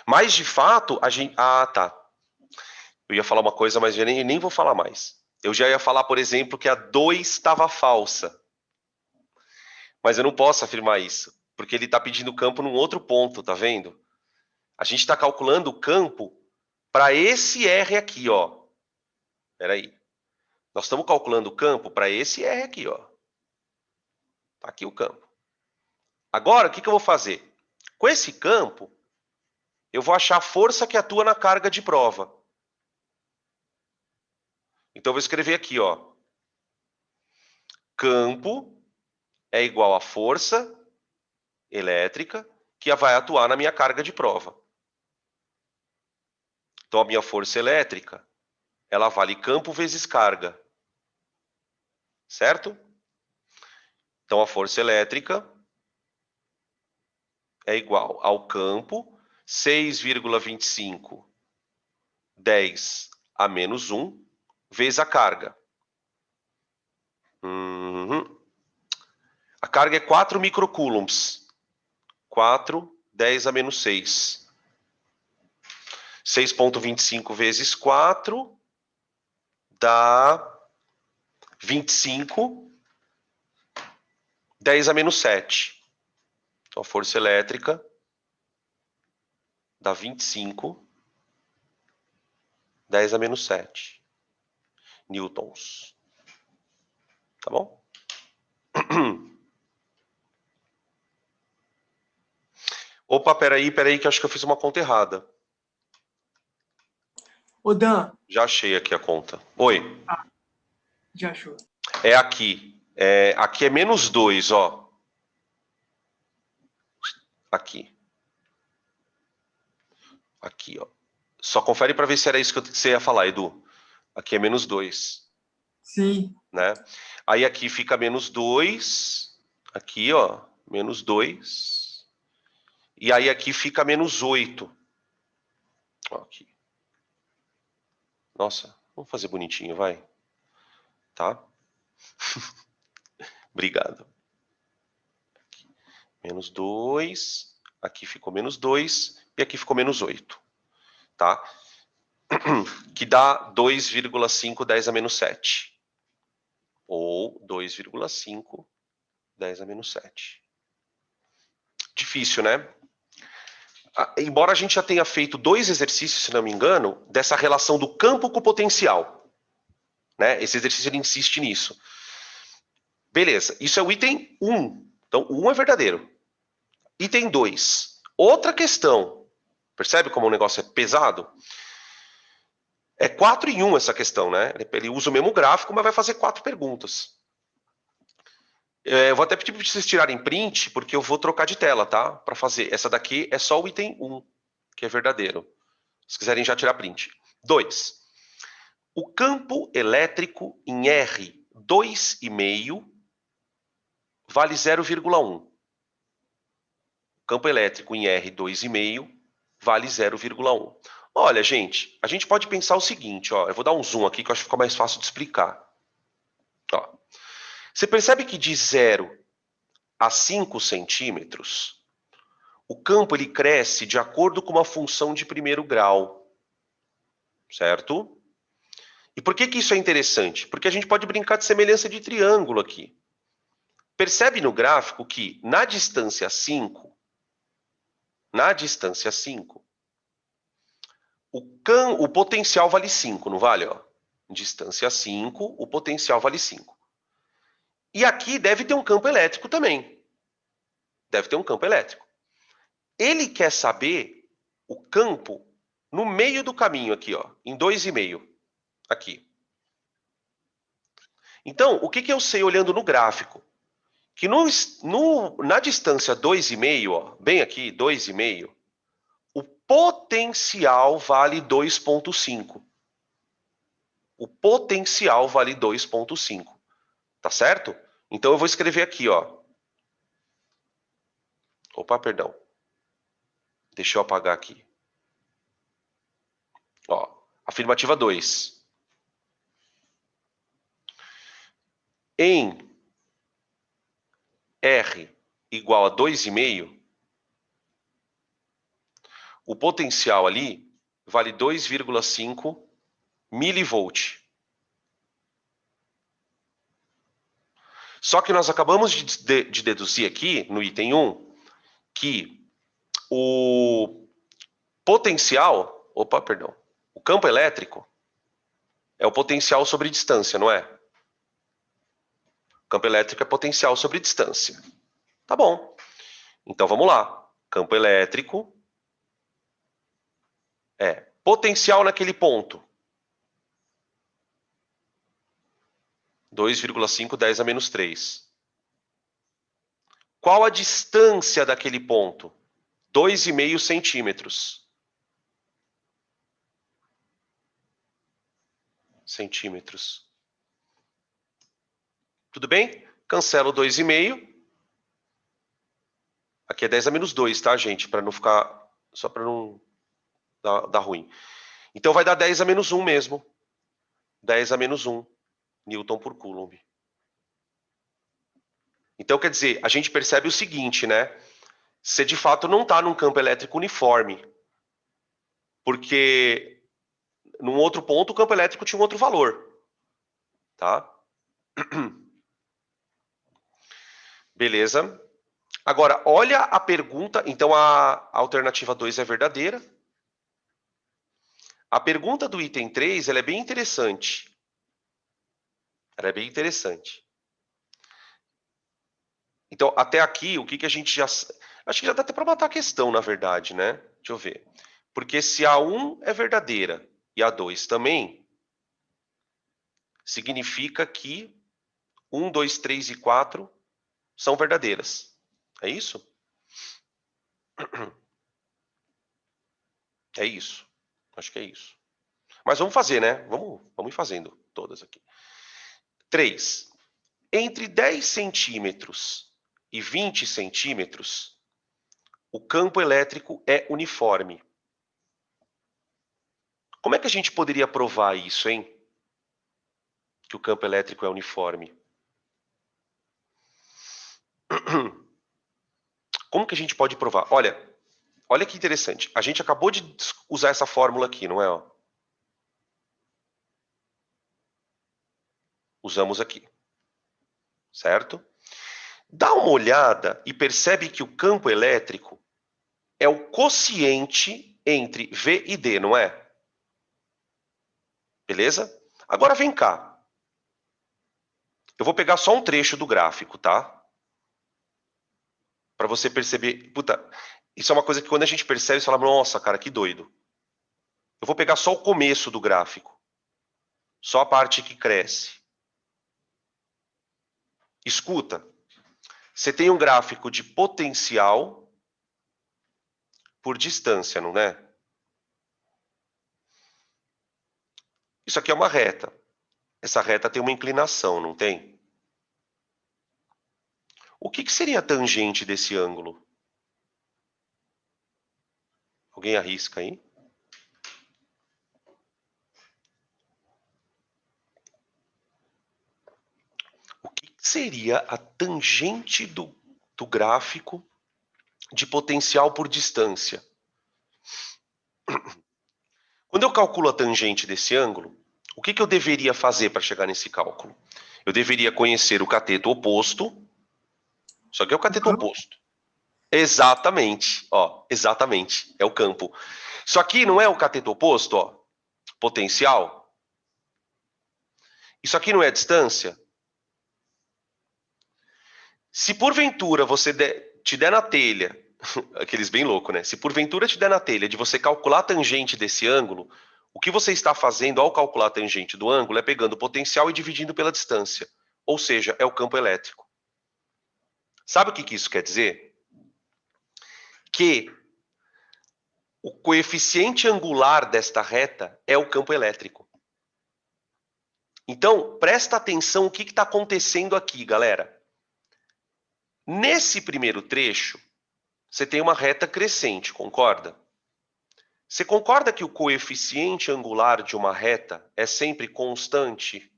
Mas, de fato, a gente... Ah, tá. Eu ia falar uma coisa, mas eu nem vou falar mais. Eu já ia falar, por exemplo, que a 2 estava falsa. Mas eu não posso afirmar isso, porque ele está pedindo campo num outro ponto, tá vendo? A gente está calculando o campo para esse R aqui, ó. Espera aí. Nós estamos calculando o campo para esse R aqui, ó. Tá aqui o campo. Agora, o que eu vou fazer? Com esse campo, eu vou achar a força que atua na carga de prova. Então, eu vou escrever aqui, ó. Campo é igual a força elétrica que vai atuar na minha carga de prova. Então, a minha força elétrica, ela vale campo vezes carga. Certo? Então, a força elétrica é igual ao campo 6,25 10 a menos 1 vezes a carga. A carga é 4 microcoulombs. 4, 10 a menos 6. 6,25 vezes 4 dá 25, 10 a menos 7. Então, a força elétrica dá 25, 10 a menos 7 newtons. Tá bom? Opa, peraí, que eu acho que eu fiz uma conta errada. Ô, Dan. Já achei aqui a conta. Oi. Ah, já achou. É aqui. Aqui é menos 2, ó. Aqui. Aqui, ó. Só confere para ver se era isso que você ia falar, Edu. Aqui é menos 2. Sim. Né? Aí aqui fica menos 2. Aqui, ó. Menos 2. E aí aqui fica menos 8. Ó, aqui. Nossa, vamos fazer bonitinho, vai. Tá? Obrigado. Aqui. Menos 2. Aqui ficou menos 2. E aqui ficou menos 8. Tá? Que dá 2,5 10 a menos 7. Ou 2,5 10 a menos 7. Difícil, né? Embora a gente já tenha feito 2 exercícios, se não me engano, dessa relação do campo com o potencial. Né? Esse exercício ele insiste nisso. Beleza, isso é o item 1. Então, o 1 é verdadeiro. Item 2. Outra questão. Percebe como o negócio é pesado? É 4 em 1 essa questão, né? Ele usa o mesmo gráfico, mas vai fazer 4 perguntas. Eu vou até pedir para vocês tirarem print, porque eu vou trocar de tela, tá? Para fazer. Essa daqui é só o item 1, que é verdadeiro. Se quiserem já tirar print. 2. O campo elétrico em R 2,5 vale 0,1. O campo elétrico em R 2,5 vale 0,1. Olha, gente, a gente pode pensar o seguinte, ó, eu vou dar um zoom aqui que eu acho que fica mais fácil de explicar. Ó, você percebe que de 0 a 5 centímetros, o campo ele cresce de acordo com uma função de primeiro grau, certo? E por que isso é interessante? Porque a gente pode brincar de semelhança de triângulo aqui. Percebe no gráfico que na distância 5, o potencial vale 5, não vale? Ó? Distância 5, o potencial vale 5. E aqui deve ter um campo elétrico também. Deve ter um campo elétrico. Ele quer saber o campo no meio do caminho aqui, ó, em 2,5. Aqui. Então, o que eu sei olhando no gráfico? Que na distância 2,5, ó, bem aqui, 2,5, o potencial vale 2,5. O potencial vale 2,5. Tá certo? Então eu vou escrever aqui, ó. Opa, perdão. Deixa eu apagar aqui. Ó, afirmativa 2. Em R igual a 2,5, o potencial ali vale 2,5 milivolt. Só que nós acabamos de deduzir aqui, no item 1, que o potencial, o campo elétrico é o potencial sobre distância, não é? O campo elétrico é potencial sobre distância. Tá bom. Então vamos lá. Campo elétrico é potencial naquele ponto. 2,5, 10 a menos 3. Qual a distância daquele ponto? 2,5 centímetros. Tudo bem? Cancelo 2,5. Aqui é 10 a menos 2, tá, gente? Para não ficar... Só para não dar ruim. Então vai dar 10 a menos 1 mesmo. 10 a menos 1 Newton por Coulomb. Então, quer dizer, a gente percebe o seguinte, né? Você de fato não está num campo elétrico uniforme. Porque num outro ponto o campo elétrico tinha um outro valor. Tá? Beleza. Agora, olha a pergunta. Então, a alternativa 2 é verdadeira. A pergunta do item 3, ela é bem interessante. Ela é bem interessante. Então, até aqui, o que a gente já... Acho que já dá até para matar a questão, na verdade, né? Deixa eu ver. Porque se a 1 é verdadeira e a 2 também, significa que 1, 2, 3 e 4 são verdadeiras. É isso? É isso. Acho que é isso. Mas vamos fazer, né? Vamos ir fazendo todas aqui. 3. Entre 10 centímetros e 20 centímetros, o campo elétrico é uniforme. Como é que a gente poderia provar isso, hein? Que o campo elétrico é uniforme. Como que a gente pode provar? Olha que interessante. A gente acabou de usar essa fórmula aqui, não é? Ó? Usamos aqui. Certo? Dá uma olhada e percebe que o campo elétrico é o quociente entre V e D, não é? Beleza? Agora vem cá. Eu vou pegar só um trecho do gráfico, tá? Para você perceber... Puta, isso é uma coisa que quando a gente percebe, você fala, nossa, cara, que doido. Eu vou pegar só o começo do gráfico. Só a parte que cresce. Escuta. Você tem um gráfico de potencial por distância, não é? Isso aqui é uma reta. Essa reta tem uma inclinação, não tem? O que seria a tangente desse ângulo? Alguém arrisca aí? O que seria a tangente do gráfico de potencial por distância? Quando eu calculo a tangente desse ângulo, o que eu deveria fazer para chegar nesse cálculo? Eu deveria conhecer o cateto oposto. Isso aqui é o cateto oposto. Exatamente, ó, exatamente, é o campo. Isso aqui não é o cateto oposto, ó, potencial. Isso aqui não é a distância. Se porventura te der na telha, aqueles bem loucos, né? Se porventura te der na telha de você calcular a tangente desse ângulo, o que você está fazendo ao calcular a tangente do ângulo é pegando o potencial e dividindo pela distância. Ou seja, é o campo elétrico. Sabe o que isso quer dizer? Que o coeficiente angular desta reta é o campo elétrico. Então, presta atenção o que está acontecendo aqui, galera. Nesse primeiro trecho, você tem uma reta crescente, concorda? Você concorda que o coeficiente angular de uma reta é sempre constante?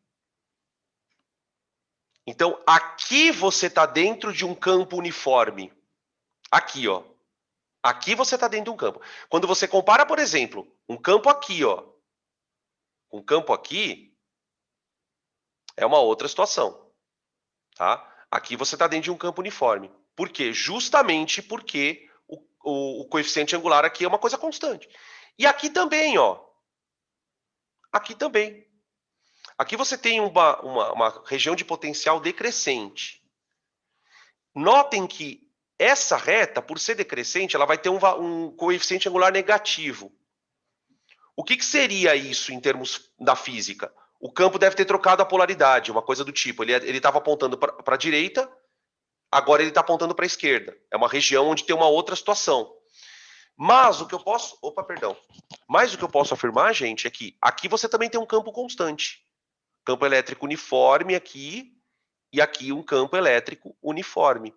Então, aqui você está dentro de um campo uniforme. Aqui, ó. Aqui você está dentro de um campo. Quando você compara, por exemplo, um campo aqui, ó, um campo aqui, é uma outra situação, tá? Aqui você está dentro de um campo uniforme. Por quê? Justamente porque o coeficiente angular aqui é uma coisa constante. E aqui também, ó. Aqui também. Aqui você tem uma região de potencial decrescente. Notem que essa reta, por ser decrescente, ela vai ter um coeficiente angular negativo. O que seria isso em termos da física? O campo deve ter trocado a polaridade, uma coisa do tipo. Ele estava apontando para a direita, agora ele está apontando para a esquerda. É uma região onde tem uma outra situação. Mas o que eu posso... Opa, perdão. Mas o que eu posso afirmar, gente, é que aqui você também tem um campo constante. Campo elétrico uniforme aqui, e aqui um campo elétrico uniforme.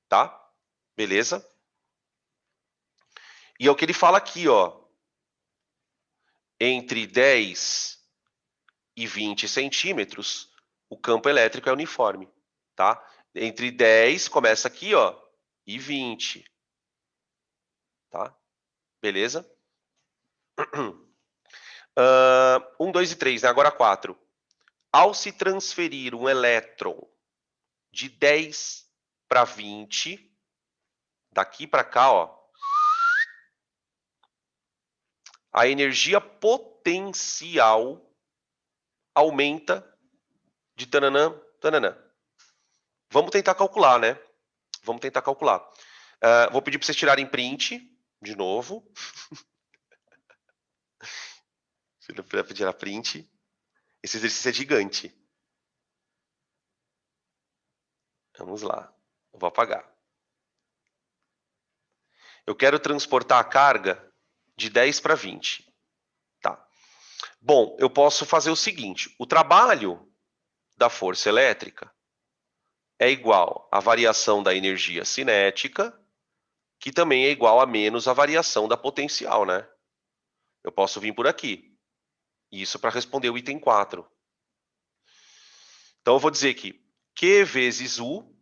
Tá? Beleza? E é o que ele fala aqui, ó. Entre 10 e 20 centímetros, o campo elétrico é uniforme. Tá? Entre 10, começa aqui, ó, e 20. Tá? Beleza? 1, 2 e 3, né? Agora 4. Ao se transferir um elétron de 10 para 20, daqui para cá, ó, a energia potencial aumenta de tananã, tananã. Vamos tentar calcular, né? Vamos tentar calcular. Vou pedir para vocês tirarem print, de novo. Se não puder tirar print. Esse exercício é gigante. Vamos lá. Eu vou apagar. Eu quero transportar a carga de 10 para 20. Tá. Bom, eu posso fazer o seguinte. O trabalho da força elétrica é igual à variação da energia cinética, que também é igual a menos a variação da potencial, né? Eu posso vir por aqui. Isso para responder o item 4. Então, eu vou dizer que Q vezes U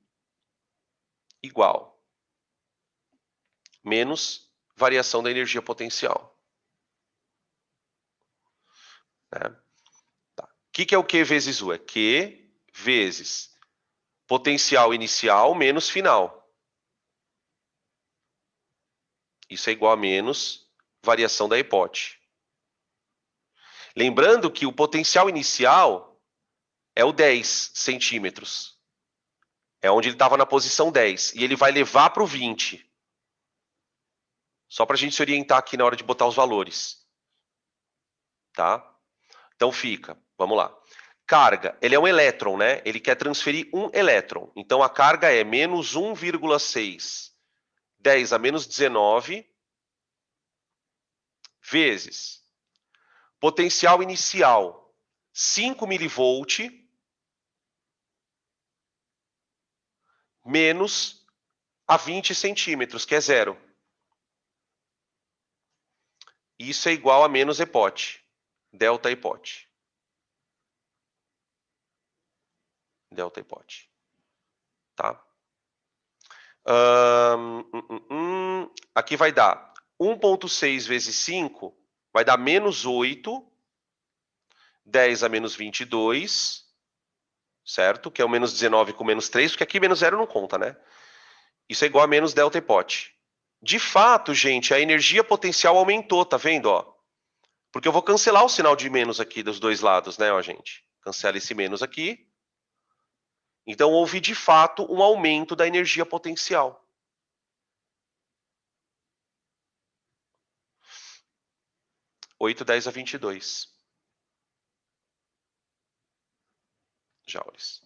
igual menos variação da energia potencial. Né? Tá. O que é o Q vezes U? É Q vezes potencial inicial menos final. Isso é igual a menos variação da hipótese. Lembrando que o potencial inicial é o 10 centímetros. É onde ele estava na posição 10. E ele vai levar para o 20. Só para a gente se orientar aqui na hora de botar os valores. Tá? Então fica, vamos lá. Carga, ele é um elétron, né? Ele quer transferir um elétron. Então a carga é menos 1,6. 10 a menos 19 vezes Potencial inicial, 5 milivolt menos a 20 centímetros, que é zero. Isso é igual a menos EPOT, delta EPOT. Delta EPOT. Tá? Aqui vai dar 1,6 vezes 5, vai dar menos 8, 10 a menos 22, certo? Que é o menos 19 com menos 3, porque aqui menos 0 não conta, né? Isso é igual a menos delta EPOT. De fato, gente, a energia potencial aumentou, tá vendo, ó? Porque eu vou cancelar o sinal de menos aqui dos dois lados, né, ó, gente? Cancela esse menos aqui. Então, houve, de fato, um aumento da energia potencial. Oito, 10 a 22 joules.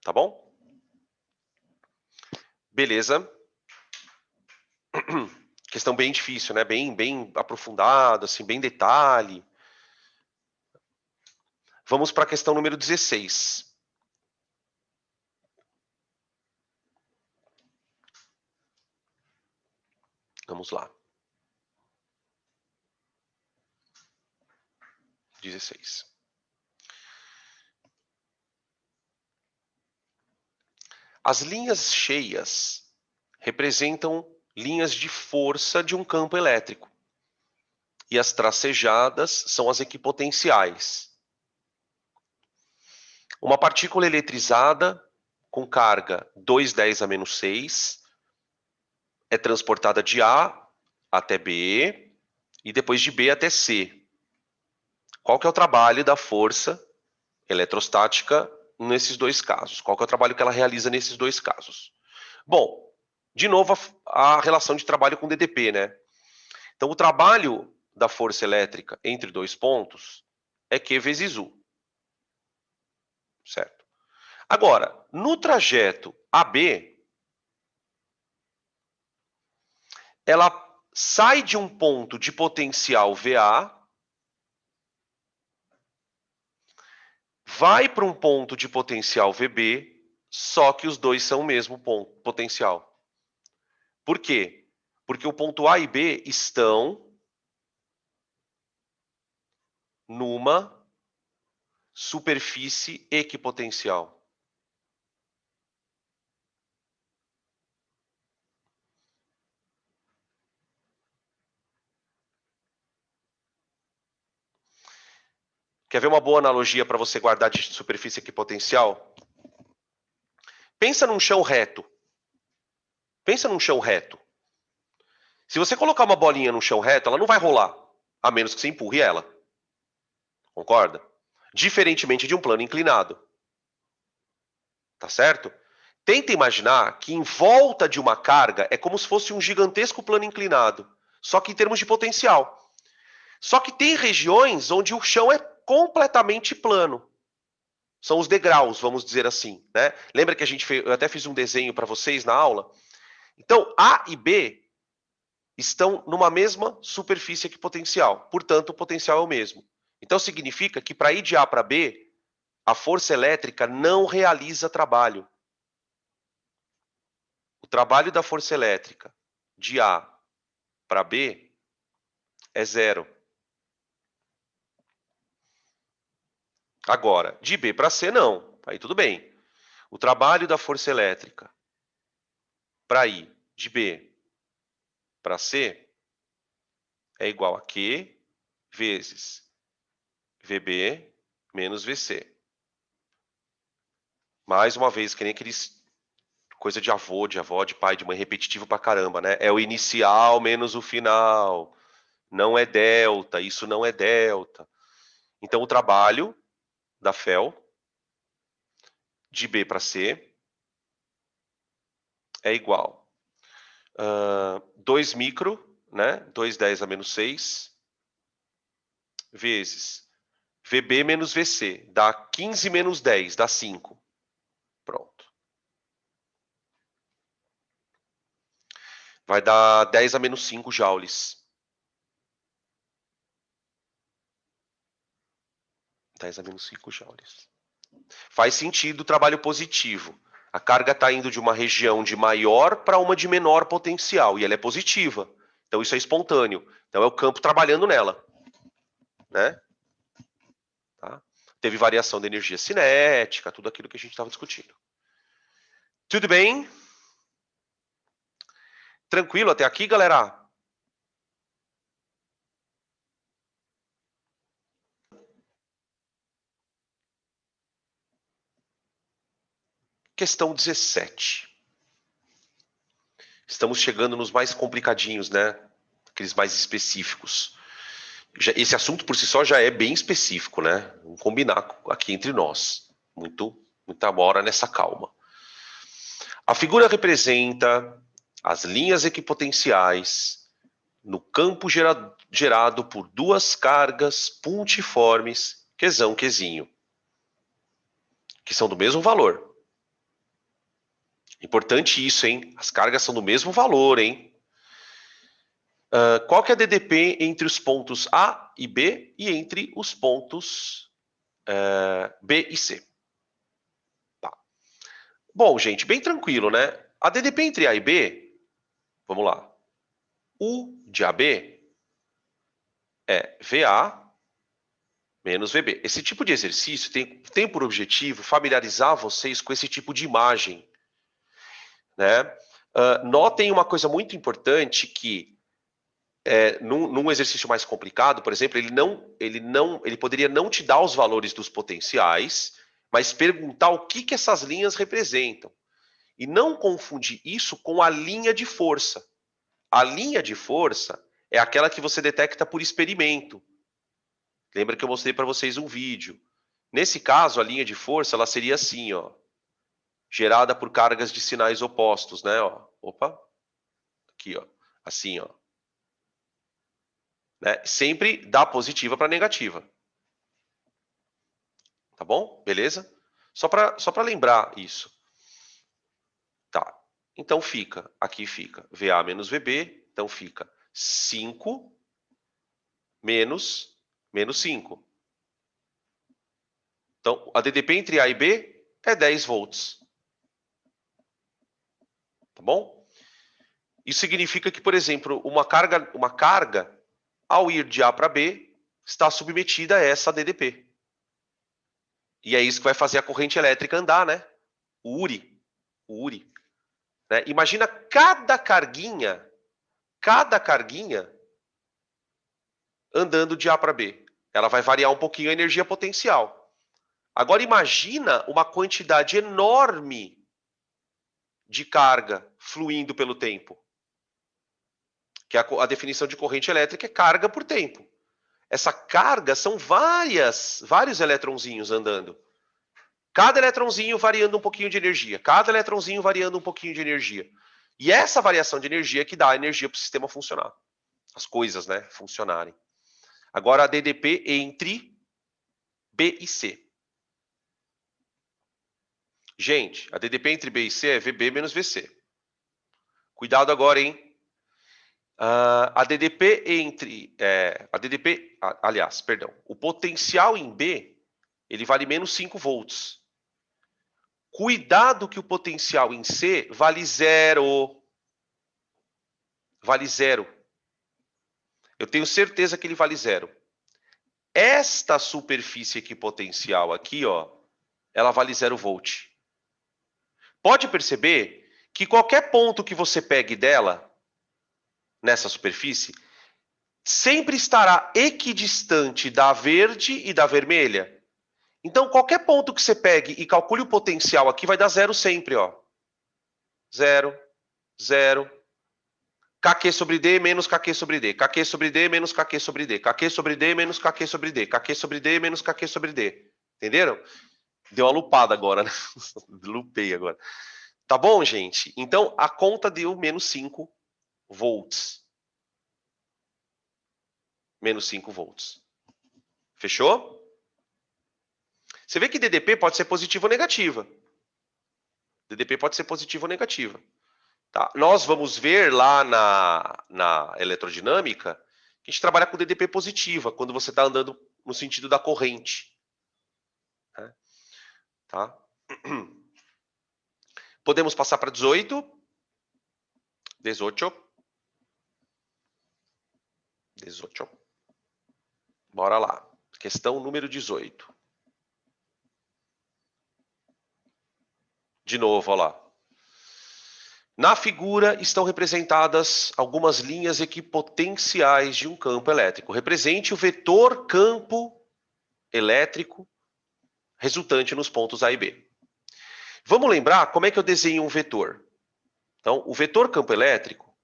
Tá bom? Beleza. Questão bem difícil, né? Bem aprofundada, assim, bem detalhe. Vamos para a questão número 16. Vamos lá. 16. As linhas cheias representam linhas de força de um campo elétrico. E as tracejadas são as equipotenciais. Uma partícula eletrizada com carga 2,10 a menos 6 é transportada de A até B e depois de B até C. Qual que é o trabalho da força eletrostática nesses dois casos? Qual que é o trabalho que ela realiza nesses dois casos? Bom, de novo a relação de trabalho com DDP, né? Então, o trabalho da força elétrica entre dois pontos é Q vezes U. Certo? Agora, no trajeto AB, ela sai de um ponto de potencial VA, vai para um ponto de potencial VB, só que os dois são o mesmo ponto, potencial. Por quê? Porque o ponto A e B estão numa superfície equipotencial. Quer ver uma boa analogia para você guardar de superfície equipotencial? Pensa num chão reto. Pensa num chão reto. Se você colocar uma bolinha no chão reto, ela não vai rolar, a menos que você empurre ela. Concorda? Diferentemente de um plano inclinado. Tá certo? Tenta imaginar que em volta de uma carga é como se fosse um gigantesco plano inclinado, só que em termos de potencial. Só que tem regiões onde o chão é completamente plano. São os degraus, vamos dizer assim, né? Lembra que eu até fiz um desenho para vocês na aula? Então, A e B estão numa mesma superfície equipotencial, portanto, o potencial é o mesmo. Então, significa que para ir de A para B, a força elétrica não realiza trabalho. O trabalho da força elétrica de A para B é zero. Agora, de B para C, não. Aí tudo bem. O trabalho da força elétrica para ir de B para C é igual a Q vezes VB menos VC. Mais uma vez, que nem aqueles coisa de avô, de avó, de pai, de mãe, repetitivo pra caramba, né? É o inicial menos o final. Não é delta, isso não é delta. Então, o trabalho da FEL de B para C é igual 2 micro, né? 2,10 a menos 6, vezes VB menos VC. Dá 15 menos 10, dá 5. Pronto. Vai dar 10 a menos 5 joules. 10 a menos 5 joules. Faz sentido o trabalho positivo. A carga está indo de uma região de maior para uma de menor potencial, e ela é positiva. Então isso é espontâneo. Então é o campo trabalhando nela. Né? Tá? Teve variação da energia cinética, tudo aquilo que a gente estava discutindo. Tudo bem? Tranquilo até aqui, galera? Questão 17. Estamos chegando nos mais complicadinhos, né? Aqueles mais específicos. Esse assunto por si só já é bem específico, né? Vamos combinar aqui entre nós. Muita mora nessa calma. A figura representa as linhas equipotenciais no campo gerado por duas cargas puntiformes, Qzão, Qzinho, que são do mesmo valor. Importante isso, hein? As cargas são do mesmo valor, hein? Qual que é a DDP entre os pontos A e B e entre os pontos B e C? Tá. Bom, gente, bem tranquilo, né? A DDP entre A e B, vamos lá. U de AB é VA menos VB. Esse tipo de exercício tem por objetivo familiarizar vocês com esse tipo de imagem. Né? Notem uma coisa muito importante que num exercício mais complicado, por exemplo, ele poderia não te dar os valores dos potenciais, mas perguntar o que essas linhas representam. E não confundir isso com a linha de força. A linha de força é aquela que você detecta por experimento. Lembra que eu mostrei para vocês um vídeo. Nesse caso, a linha de força ela seria assim, ó, gerada por cargas de sinais opostos, né? Ó. Opa, aqui, ó, assim, ó. Né? Sempre da positiva para negativa. Tá bom? Beleza? Só para lembrar isso. Tá. Então aqui fica VA menos VB, então fica 5 menos 5. Então, a DDP entre A e B é 10 volts. Tá bom? Isso significa que, por exemplo, uma carga ao ir de A para B, está submetida a essa DDP. E é isso que vai fazer a corrente elétrica andar, né? O URI. Né? Imagina cada carguinha andando de A para B. Ela vai variar um pouquinho a energia potencial. Agora imagina uma quantidade enorme de carga fluindo pelo tempo. Que a definição de corrente elétrica é carga por tempo. Essa carga são vários eletrõezinhos andando. Cada eletrãozinho variando um pouquinho de energia. Cada eletrãozinho variando um pouquinho de energia. E essa variação de energia que dá energia para o sistema funcionar. As coisas, né, funcionarem. Agora a DDP entre B e C. Gente, a DDP entre B e C é VB menos VC. Cuidado agora, hein? A DDP o potencial em B, ele vale menos 5 volts. Cuidado que o potencial em C vale 0. Vale 0. Eu tenho certeza que ele vale 0. Esta superfície equipotencial aqui, ó, ela vale 0 volt. Pode perceber que qualquer ponto que você pegue dela, nessa superfície, sempre estará equidistante da verde e da vermelha. Então, qualquer ponto que você pegue e calcule o potencial aqui vai dar 0 sempre, ó. 0, 0. Kq sobre D menos Kq sobre D. Kq sobre D menos Kq sobre D. Kq sobre D menos Kq sobre D. Kq sobre D menos Kq sobre D. Entenderam? Deu uma lupada agora, né? Lupei agora. Tá bom, gente? Então, a conta deu menos 5 volts. Menos 5 volts. Fechou? Você vê que DDP pode ser positiva ou negativa. DDP pode ser positiva ou negativa. Tá? Nós vamos ver lá na eletrodinâmica que a gente trabalha com DDP positiva, quando você está andando no sentido da corrente. Tá? Podemos passar para 18. 18. 18. Bora lá. Questão número 18. De novo, olha lá. Na figura estão representadas algumas linhas equipotenciais de um campo elétrico. Represente o vetor campo elétrico resultante nos pontos A e B. Vamos lembrar como é que eu desenho um vetor. Então, o vetor campo elétrico,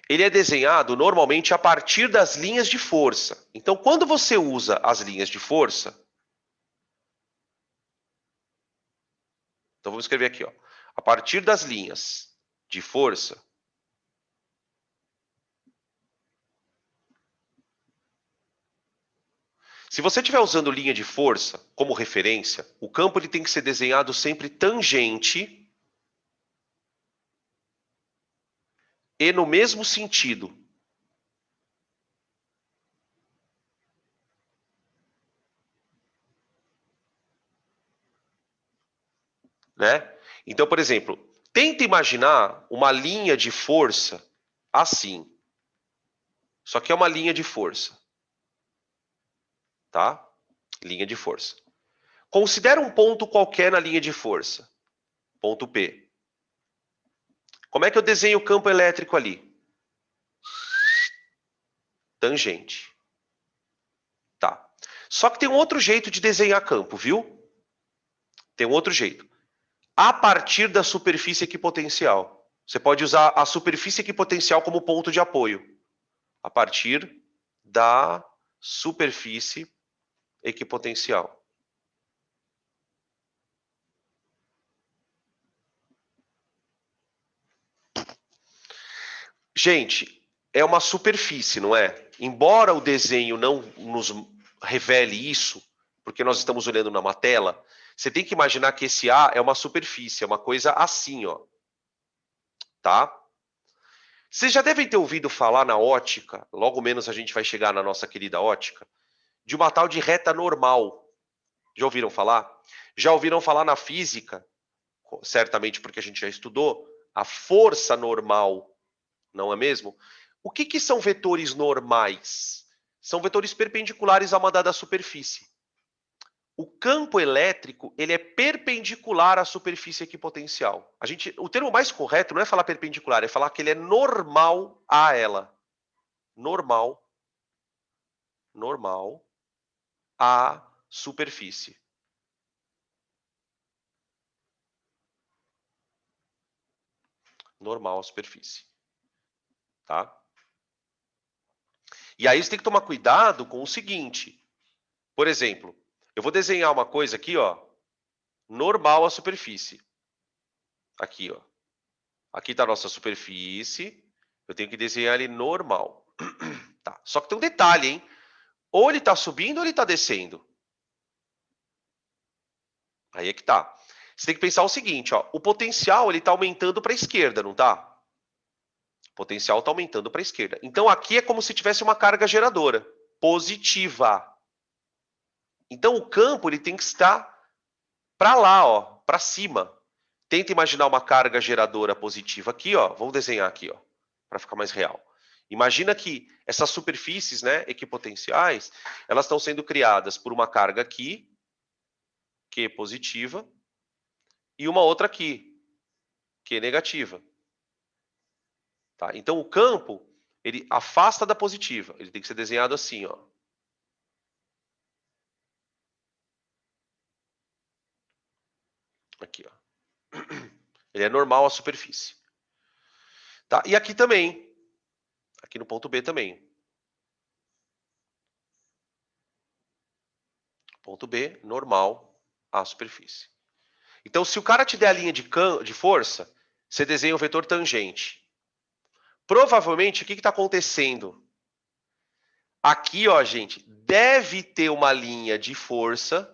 ele é desenhado normalmente a partir das linhas de força. Então, quando você usa as linhas de força, então vamos escrever aqui, ó, a partir das linhas de força, se você estiver usando linha de força como referência, o campo ele tem que ser desenhado sempre tangente e no mesmo sentido. Né? Então, por exemplo, tenta imaginar uma linha de força assim. Só que é uma linha de força. Tá? Linha de força. Considera um ponto qualquer na linha de força. Ponto P. Como é que eu desenho o campo elétrico ali? Tangente. Tá. Só que tem um outro jeito de desenhar campo, viu? Tem um outro jeito. A partir da superfície equipotencial. Você pode usar a superfície equipotencial como ponto de apoio. A partir da superfície equipotencial. Gente, é uma superfície, não é? Embora o desenho não nos revele isso, porque nós estamos olhando numa tela, você tem que imaginar que esse A é uma superfície, é uma coisa assim, ó. Tá? Vocês já devem ter ouvido falar na ótica, logo menos a gente vai chegar na nossa querida ótica, de uma tal de reta normal. Já ouviram falar? Já ouviram falar na física, certamente porque a gente já estudou, a força normal, não é mesmo? O que são vetores normais? São vetores perpendiculares a uma dada superfície. O campo elétrico ele é perpendicular à superfície equipotencial. O termo mais correto não é falar perpendicular, é falar que ele é normal a ela. Normal à superfície. Normal à superfície. Tá? E aí você tem que tomar cuidado com o seguinte. Por exemplo, eu vou desenhar uma coisa aqui, ó, normal à superfície. Aqui, ó. Aqui está a nossa superfície. Eu tenho que desenhar ele normal. Tá. Só que tem um detalhe, hein? Ou ele está subindo ou ele está descendo. Aí é que tá. Você tem que pensar o seguinte, ó. O potencial ele está aumentando para a esquerda, não tá? O potencial está aumentando para a esquerda. Então aqui é como se tivesse uma carga geradora positiva. Então o campo ele tem que estar para lá, ó, para cima. Tenta imaginar uma carga geradora positiva aqui, ó. Vamos desenhar aqui, ó, para ficar mais real. Imagina que essas superfícies, né, equipotenciais, elas estão sendo criadas por uma carga aqui, que é positiva, e uma outra aqui, que é negativa. Tá? Então o campo, ele afasta da positiva. Ele tem que ser desenhado assim, ó. Aqui, ó. Ele é normal à superfície. Tá? E aqui também. Aqui no ponto B também. Ponto B, normal à superfície. Então, se o cara te der a linha de força, você desenha o vetor tangente. Provavelmente, o que está acontecendo? Aqui, ó, gente, deve ter uma linha de força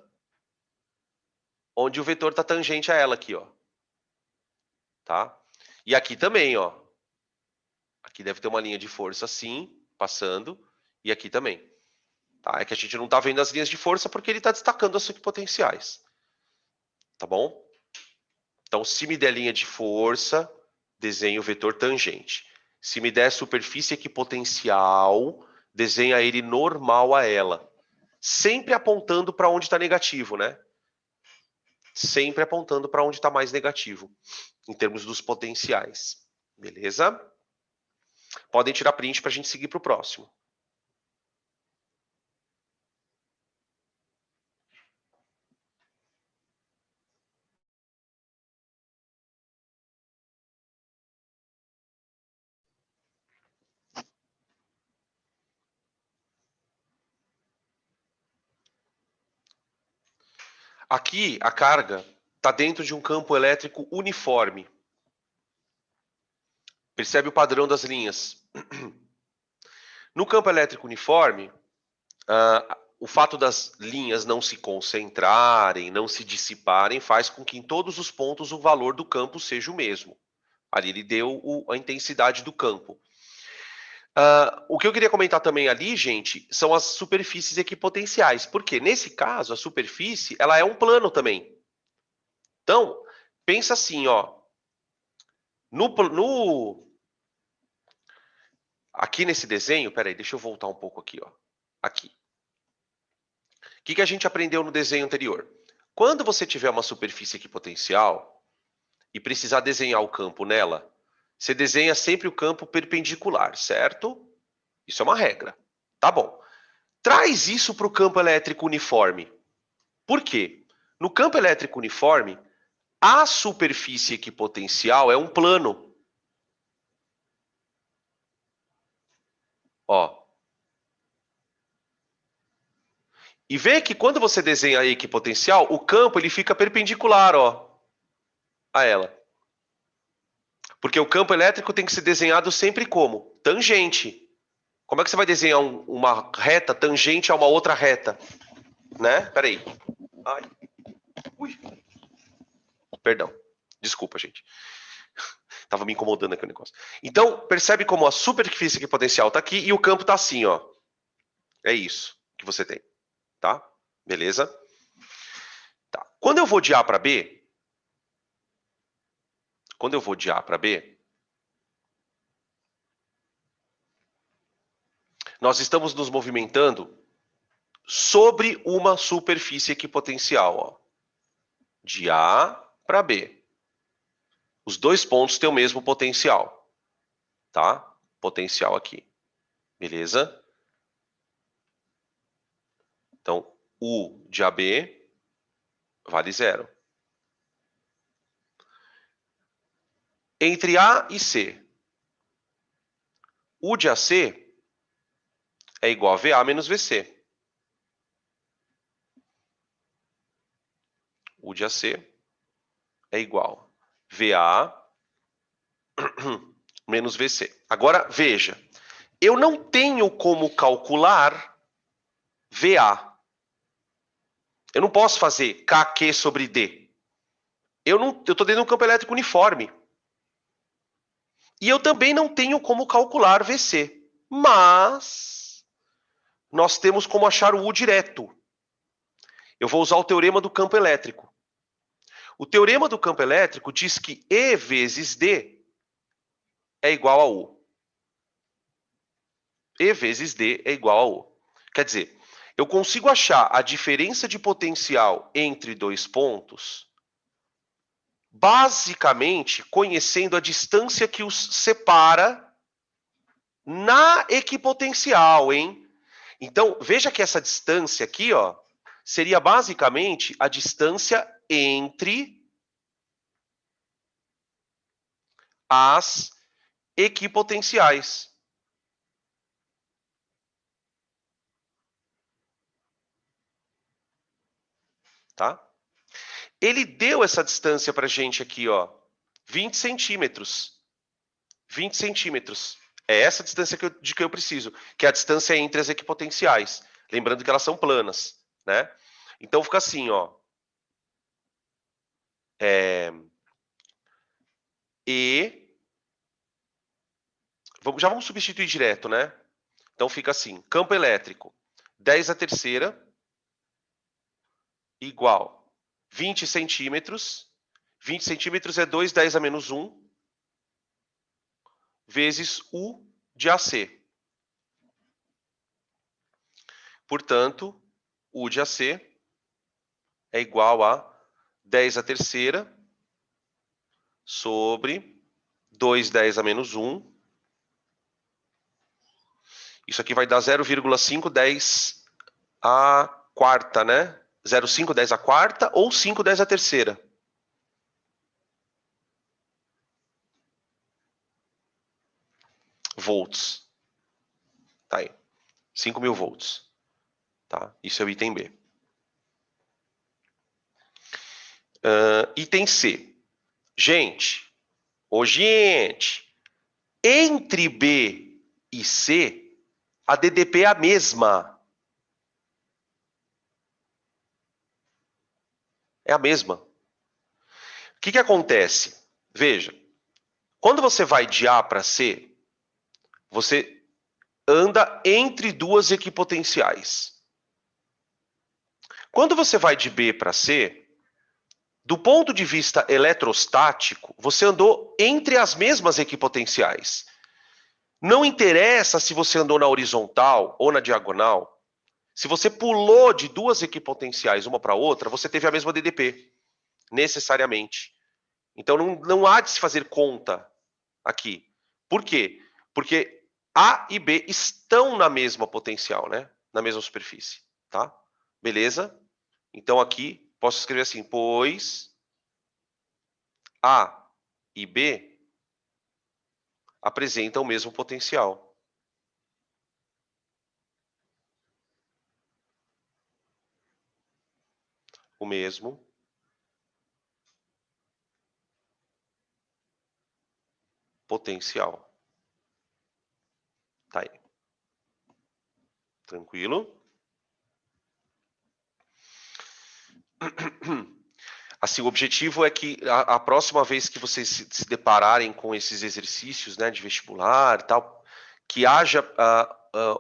onde o vetor está tangente a ela aqui, ó. Tá? E aqui também, ó. Aqui deve ter uma linha de força assim, passando, e aqui também. Tá? É que a gente não está vendo as linhas de força porque ele está destacando as equipotenciais. Tá bom? Então, se me der linha de força, desenho o vetor tangente. Se me der superfície equipotencial, desenha ele normal a ela. Sempre apontando para onde está negativo, né? Sempre apontando para onde está mais negativo, em termos dos potenciais. Beleza? Podem tirar print para a gente seguir para o próximo. Aqui, a carga está dentro de um campo elétrico uniforme. Percebe o padrão das linhas. No campo elétrico uniforme, o fato das linhas não se concentrarem, não se dissiparem, faz com que em todos os pontos o valor do campo seja o mesmo. Ali ele deu a intensidade do campo. O que eu queria comentar também ali, gente, são as superfícies equipotenciais. Porque nesse caso, a superfície ela é um plano também. Então, pensa assim, ó. Aqui nesse desenho, peraí, deixa eu voltar um pouco aqui, ó. Aqui. O que a gente aprendeu no desenho anterior? Quando você tiver uma superfície equipotencial e precisar desenhar o campo nela, você desenha sempre o campo perpendicular, certo? Isso é uma regra. Tá bom. Traz isso para o campo elétrico uniforme. Por quê? No campo elétrico uniforme, a superfície equipotencial é um plano. Ó. E vê que quando você desenha a equipotencial, o campo ele fica perpendicular, ó, a ela. Porque o campo elétrico tem que ser desenhado sempre como? Tangente. Como é que você vai desenhar uma reta tangente a uma outra reta? Né? Peraí. Ai. Ui. Perdão. Desculpa, gente. Tava me incomodando aqui o negócio. Então, percebe como a superfície equipotencial está aqui e o campo está assim, ó. É isso que você tem. Tá? Beleza? Tá. Quando eu vou de A para B, nós estamos nos movimentando sobre uma superfície equipotencial, ó. De A para B. Os dois pontos têm o mesmo potencial, tá? Potencial aqui. Beleza? Então, U de AB vale 0. Entre A e C, U de AC é igual a VA menos VC. U de AC é igual a VA menos VC. Agora, veja, eu não tenho como calcular VA. Eu não posso fazer KQ sobre D. Eu estou dentro de um campo elétrico uniforme. E eu também não tenho como calcular VC. Mas nós temos como achar o U direto. Eu vou usar o teorema do campo elétrico. O teorema do campo elétrico diz que E vezes D é igual a U. E vezes D é igual a U. Quer dizer, eu consigo achar a diferença de potencial entre dois pontos basicamente conhecendo a distância que os separa na equipotencial, hein? Então, veja que essa distância aqui, ó, seria basicamente a distância entre as equipotenciais. Tá? Ele deu essa distância para a gente aqui, ó, 20 centímetros. 20 centímetros. É essa distância de que eu preciso, que é a distância entre as equipotenciais. Lembrando que elas são planas, né? Então fica assim, ó. Já vamos substituir direto, né? Então fica assim, campo elétrico. 10 à terceira igual 20 centímetros. 20 centímetros é 2, 10 a menos 1, vezes U de AC. Portanto, U de AC é igual a 10 à terceira sobre 2, 10 a menos 1. Isso aqui vai dar 0,5, 10 à quarta, né? 0,5, 10 à quarta ou 5, 10 à terceira. Volts. Tá aí. 5.000 volts. Tá? Isso é o item B. Item C. Gente, entre B e C, a DDP é a mesma. É a mesma. O que acontece? Veja, quando você vai de A para C, você anda entre duas equipotenciais. Quando você vai de B para C, do ponto de vista eletrostático, você andou entre as mesmas equipotenciais. Não interessa se você andou na horizontal ou na diagonal. Se você pulou de duas equipotenciais uma para outra, você teve a mesma DDP, necessariamente. Então não há de se fazer conta aqui. Por quê? Porque A e B estão na mesma potencial, né? Na mesma superfície, tá? Beleza? Então aqui posso escrever assim, pois A e B apresentam o mesmo potencial. O mesmo potencial. Tá aí. Tranquilo? Assim, o objetivo é que a próxima vez que vocês se depararem com esses exercícios, né, de vestibular e tal, que haja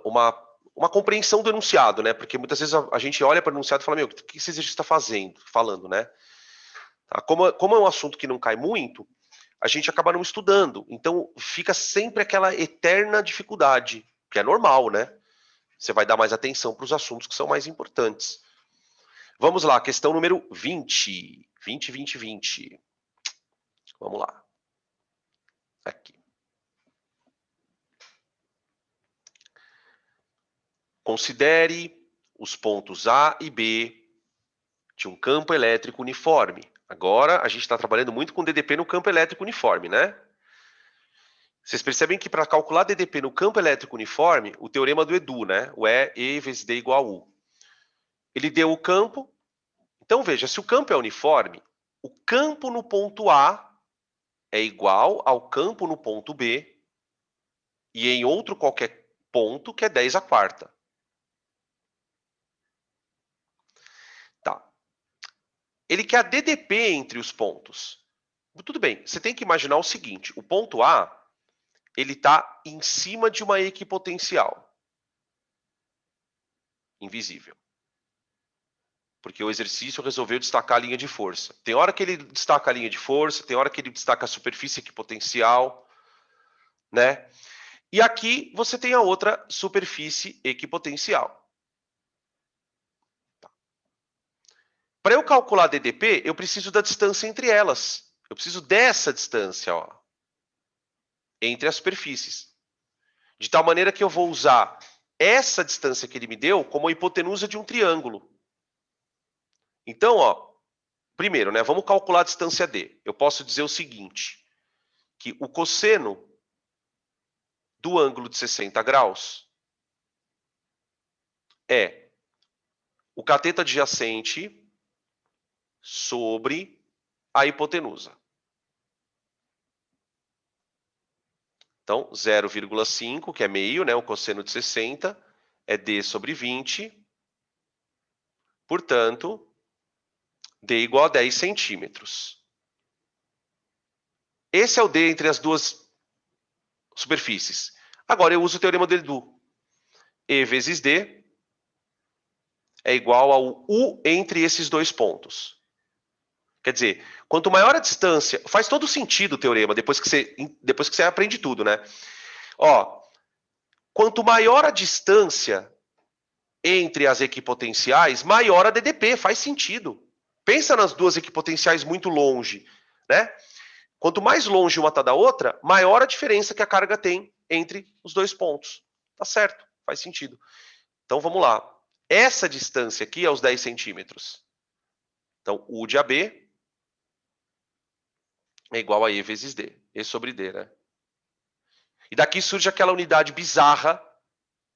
uma compreensão do enunciado, né? Porque muitas vezes a gente olha para o enunciado e fala, meu, o que esse exercício está falando, né? Tá? Como é um assunto que não cai muito, a gente acaba não estudando. Então, fica sempre aquela eterna dificuldade, que é normal, né? Você vai dar mais atenção para os assuntos que são mais importantes. Vamos lá, questão número 20. 20. Vamos lá. Aqui. Considere os pontos A e B de um campo elétrico uniforme. Agora, a gente está trabalhando muito com DDP no campo elétrico uniforme, né? Vocês percebem que para calcular DDP no campo elétrico uniforme, o teorema do Edu, né? O E vezes D igual a U. Ele deu o campo. Então, veja, se o campo é uniforme, o campo no ponto A é igual ao campo no ponto B e em outro qualquer ponto que é 10 à quarta. Tá. Ele quer a DDP entre os pontos. Tudo bem, você tem que imaginar o seguinte, o ponto A, ele está em cima de uma equipotencial. Invisível. Porque o exercício resolveu destacar a linha de força. Tem hora que ele destaca a linha de força, tem hora que ele destaca a superfície equipotencial, né? E aqui você tem a outra superfície equipotencial. Para eu calcular DDP, eu preciso da distância entre elas. Eu preciso dessa distância, ó, entre as superfícies. De tal maneira que eu vou usar essa distância que ele me deu como a hipotenusa de um triângulo. Então, ó, primeiro, né, vamos calcular a distância D. Eu posso dizer o seguinte, que o cosseno do ângulo de 60 graus é o cateto adjacente sobre a hipotenusa. Então, 0,5, que é meio, né, o cosseno de 60, é D sobre 20. Portanto, D igual a 10 centímetros. Esse é o D entre as duas superfícies. Agora eu uso o teorema do Edu. E vezes D é igual ao U entre esses dois pontos. Quer dizer, quanto maior a distância... Faz todo sentido o teorema, depois que você aprende tudo, né? Ó, quanto maior a distância entre as equipotenciais, maior a DDP. Faz sentido. Pensa nas duas equipotenciais muito longe, né? Quanto mais longe uma está da outra, maior a diferença que a carga tem entre os dois pontos. Tá certo, faz sentido. Então vamos lá. Essa distância aqui é os 10 centímetros. Então, U de AB é igual a E vezes D. E sobre D, né? E daqui surge aquela unidade bizarra,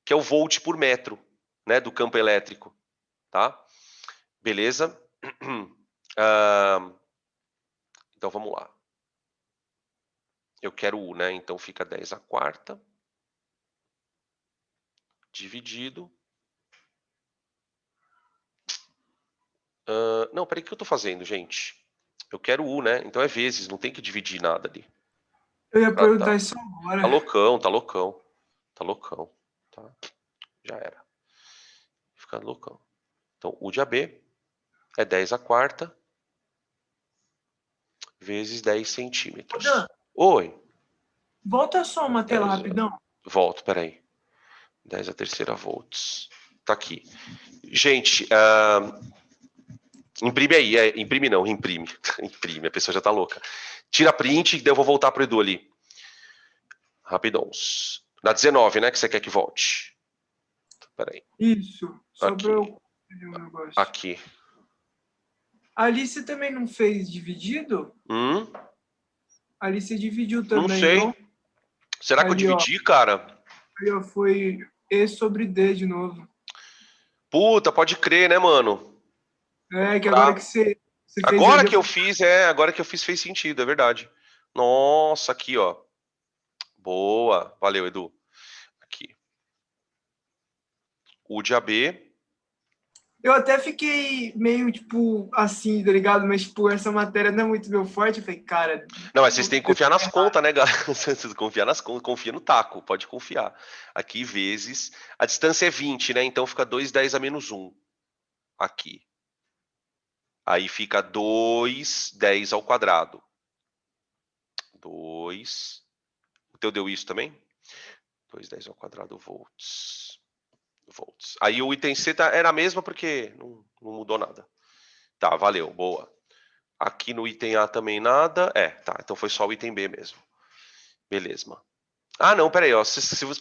que é o volt por metro, né, do campo elétrico. Tá? Beleza? Então vamos lá. Eu quero U, né? Então fica 10 a quarta. Dividido. Não, peraí, o que eu estou fazendo, gente? Eu quero U, né? Então é vezes, não tem que dividir nada ali. Eu ia Ah, tá. perguntar isso agora. Tá loucão, tá loucão. Tá loucão. Tá. Já era. Fica loucão. Então, U de AB é 10 a quarta vezes 10 centímetros. Dan, Oi. volta só uma tela 10, rapidão. volto, peraí. 10 a terceira volts. Tá aqui. Gente, imprime aí. Imprime não, imprime. Imprime, a pessoa já tá louca. Tira print, daí eu vou voltar pro Edu ali. Rapidons. Na 19, né, que você quer que volte. Peraí. Isso, só Aqui. pra eu ver um negócio. Aqui. A Alice também não fez dividido? A Alice dividiu Não também, sei. não? Será que eu Ali, ó. dividi, cara? Aí, ó, foi E sobre D de novo. Puta, pode crer, né, mano? É, que agora que você fez Agora ali... que eu fiz, agora que eu fiz fez sentido, é verdade. Nossa, aqui, ó. Boa. Valeu, Edu. Aqui. U de AB. Eu até fiquei meio, tipo, assim, tá ligado? Mas, tipo, essa matéria não é muito meu forte. Eu falei, cara... Não, mas vocês têm que confiar nas contas, né, galera? Vocês confiar nas contas, confia no taco, pode confiar. Aqui, vezes. A distância é 20, né? Então fica 2,10 a menos 1. Aqui. Aí fica 2,10 ao quadrado. 2. O teu deu isso também? 2,10 ao quadrado volts. Aí o item C era a mesma porque não mudou nada. Tá, valeu, boa. Aqui no item A também nada. Tá, então foi só o item B mesmo. Beleza. Ah, não, peraí, ó.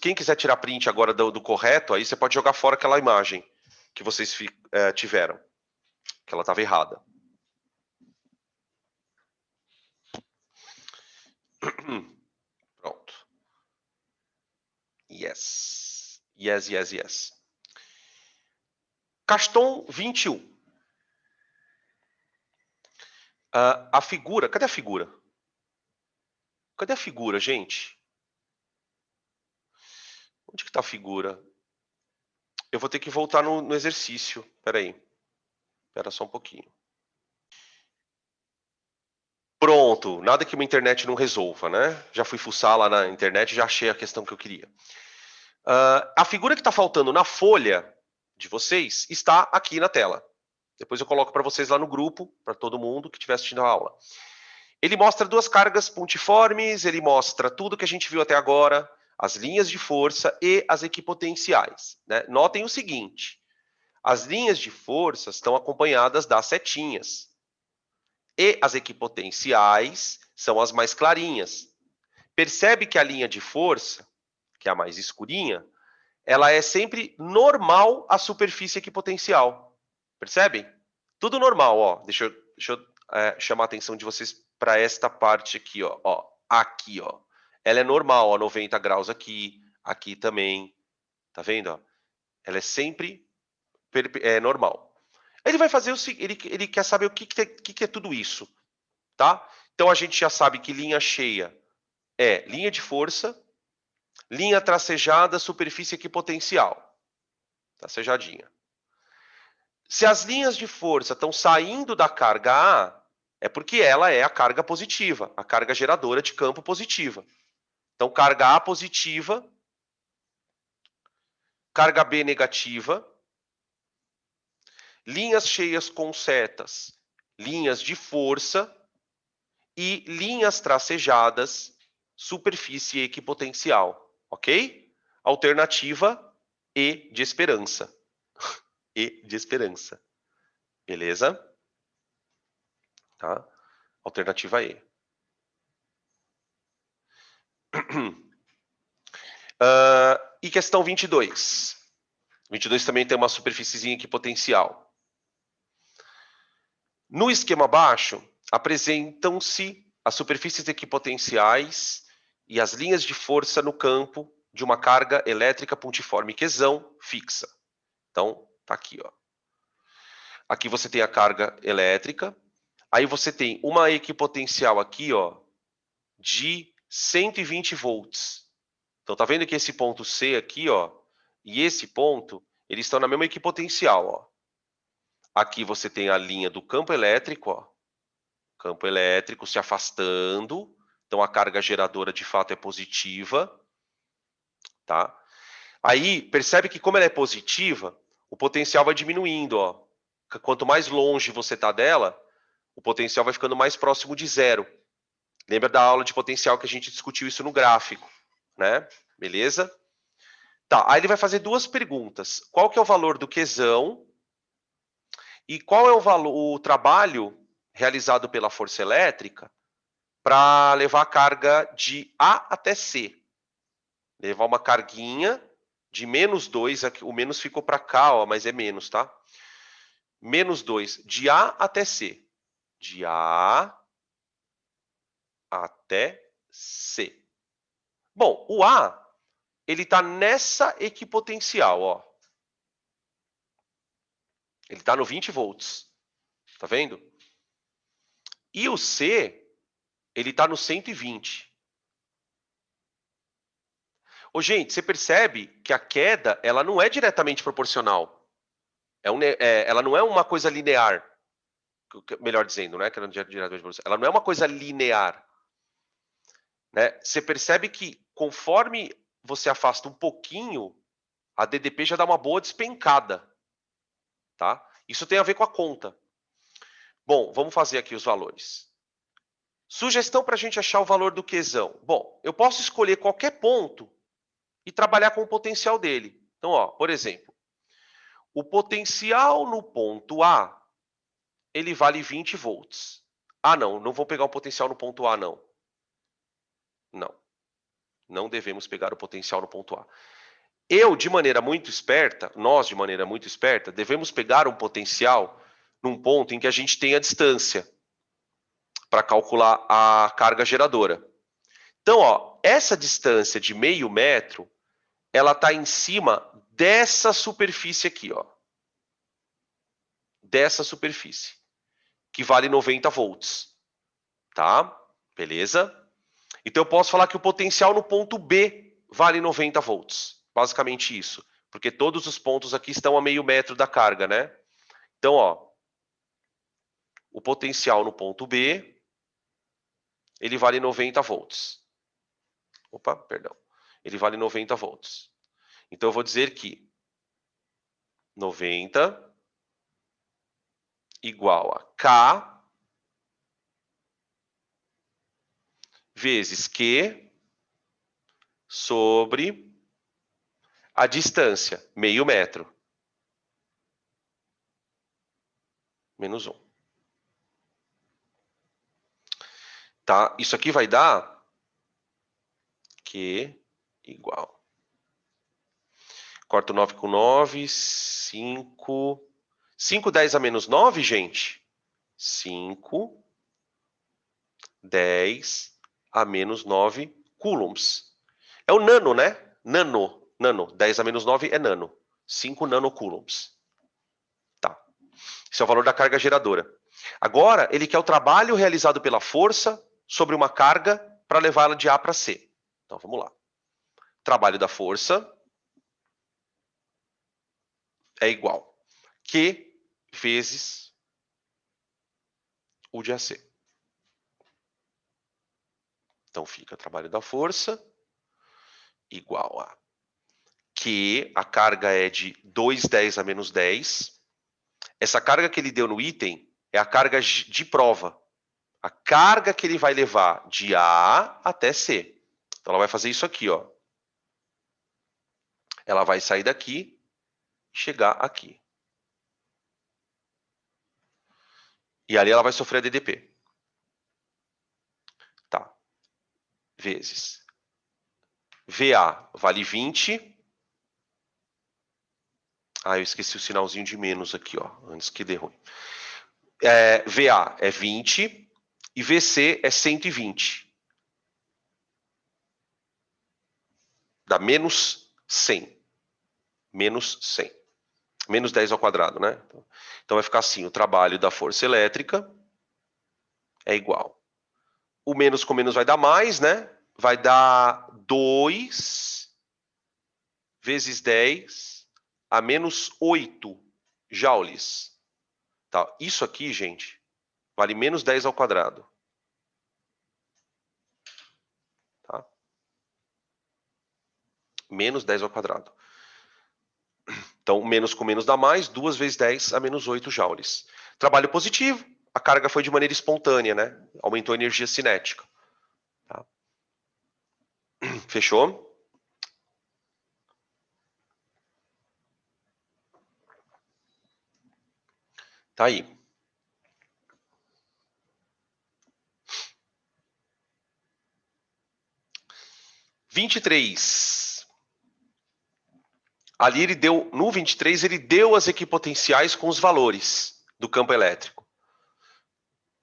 Quem quiser tirar print agora do correto, aí você pode jogar fora aquela imagem que vocês tiveram. Que ela estava errada. Pronto. Yes. Yes, yes, yes. Caston 21. A figura. Cadê a figura? Cadê a figura, gente? Onde que tá a figura? Eu vou ter que voltar no exercício. Peraí. Espera só um pouquinho. Pronto. Nada que uma internet não resolva, né? Já fui fuçar lá na internet e já achei a questão que eu queria. A figura que está faltando na folha de vocês está aqui na tela. Depois eu coloco para vocês lá no grupo, para todo mundo que estiver assistindo a aula. Ele mostra duas cargas pontiformes, ele mostra tudo que a gente viu até agora, as linhas de força e as equipotenciais. Né? Notem o seguinte, as linhas de força estão acompanhadas das setinhas. E as equipotenciais são as mais clarinhas. Percebe que a linha de força, que é a mais escurinha, ela é sempre normal à superfície equipotencial. Percebem? Tudo normal, ó. Deixa eu chamar a atenção de vocês para esta parte aqui, ó. Aqui, ó. Ela é normal, ó, 90 graus aqui, aqui também. Tá vendo? Ó? Ela é sempre normal. Ele vai fazer o seguinte, ele quer saber o que é tudo isso, tá? Então a gente já sabe que linha cheia é linha de força, linha tracejada, superfície equipotencial. Tracejadinha. Se as linhas de força estão saindo da carga A, é porque ela é a carga positiva, a carga geradora de campo positiva. Então, carga A positiva, carga B negativa, linhas cheias com setas, linhas de força e linhas tracejadas, superfície equipotencial, ok? Alternativa E de esperança. E de esperança. Beleza? Tá? Alternativa E. E questão 22. 22 também tem uma superfíciezinha equipotencial. No esquema abaixo, apresentam-se as superfícies equipotenciais e as linhas de força no campo de uma carga elétrica pontiforme quesão fixa. Então, tá aqui, ó. Aqui você tem a carga elétrica. Aí você tem uma equipotencial aqui, ó, de 120 volts. Então, tá vendo que esse ponto C aqui, ó, e esse ponto, eles estão na mesma equipotencial, ó. Aqui você tem a linha do campo elétrico, ó. Campo elétrico se afastando. Então, a carga geradora, de fato, é positiva. Tá? Aí, percebe que como ela é positiva, o potencial vai diminuindo, ó. Quanto mais longe você está dela, o potencial vai ficando mais próximo de zero. Lembra da aula de potencial que a gente discutiu isso no gráfico, né? Beleza? Tá, aí ele vai fazer duas perguntas. Qual que é o valor do quesão? E qual é o trabalho realizado pela força elétrica para levar a carga de A até C? Levar uma carguinha de menos 2, aqui, o menos ficou para cá, ó, mas é menos, tá? Menos 2, de A até C. De A até C. Bom, o A, ele está nessa equipotencial, ó. Ele está no 20 volts. Tá vendo? E o C, ele está no 120. Ô, gente, você percebe que a queda, ela não é diretamente proporcional. Ela não é uma coisa linear. Melhor dizendo, né? Que ela não é diretamente proporcional. Ela não é uma coisa linear. Né? Você percebe que conforme você afasta um pouquinho, a DDP já dá uma boa despencada. Tá? Isso tem a ver com a conta. Bom, vamos fazer aqui os valores. Sugestão para a gente achar o valor do quesão. Bom, eu posso escolher qualquer ponto e trabalhar com o potencial dele. Então, ó, por exemplo, o potencial no ponto A, ele vale 20 volts. Ah, não vou pegar o potencial no ponto A, não. Não devemos pegar o potencial no ponto A. De maneira muito esperta, nós, de maneira muito esperta, devemos pegar um potencial num ponto em que a gente tenha distância para calcular a carga geradora. Então, ó, essa distância de meio metro, ela está em cima dessa superfície aqui, ó. Dessa superfície, que vale 90 volts. Tá? Beleza? Então, eu posso falar que o potencial no ponto B vale 90 volts. Basicamente isso. Porque todos os pontos aqui estão a meio metro da carga, né? Então, ó, o potencial no ponto B, ele vale 90 volts. Opa, perdão. Ele vale 90 volts. Então, eu vou dizer que 90 igual a K vezes Q sobre a distância, meio metro. Menos 1. Tá? Isso aqui vai dar Q igual. Corto 9 com 9, 5. 5, 10 a menos 9, gente? 5, 10 a menos 9 coulombs. É o nano, né? Nano. 10 a menos 9 é nano. 5 nanocoulombs. Tá. Esse é o valor da carga geradora. Agora, ele quer o trabalho realizado pela força sobre uma carga para levá-la de A para C. Então, vamos lá. Trabalho da força é igual a Q vezes o de AC. Então, fica trabalho da força igual a Q, a carga é de 2,10 a menos 10. Essa carga que ele deu no item é a carga de prova. A carga que ele vai levar de A até C. Então, ela vai fazer isso aqui, ó. Ela vai sair daqui e chegar aqui. E ali ela vai sofrer a DDP. Tá. Vezes. VA vale 20. Ah, eu esqueci o sinalzinho de menos aqui, ó. Antes que dê ruim. VA é 20 e VC é 120. Dá menos 100. Menos 100. Menos 10 ao quadrado, né? Então vai ficar assim, o trabalho da força elétrica é igual. O menos com menos vai dar mais, né? Vai dar 2 vezes 10 a menos 8 joules. Tá? Isso aqui, gente, vale menos 10 ao quadrado. Tá? Menos 10 ao quadrado. Então, menos com menos dá mais, 2 vezes 10 a menos 8 joules. Trabalho positivo, a carga foi de maneira espontânea, né? Aumentou a energia cinética. Tá? Fechou? Tá aí. (23) Ali ele deu, no 23, ele deu as equipotenciais com os valores do campo elétrico.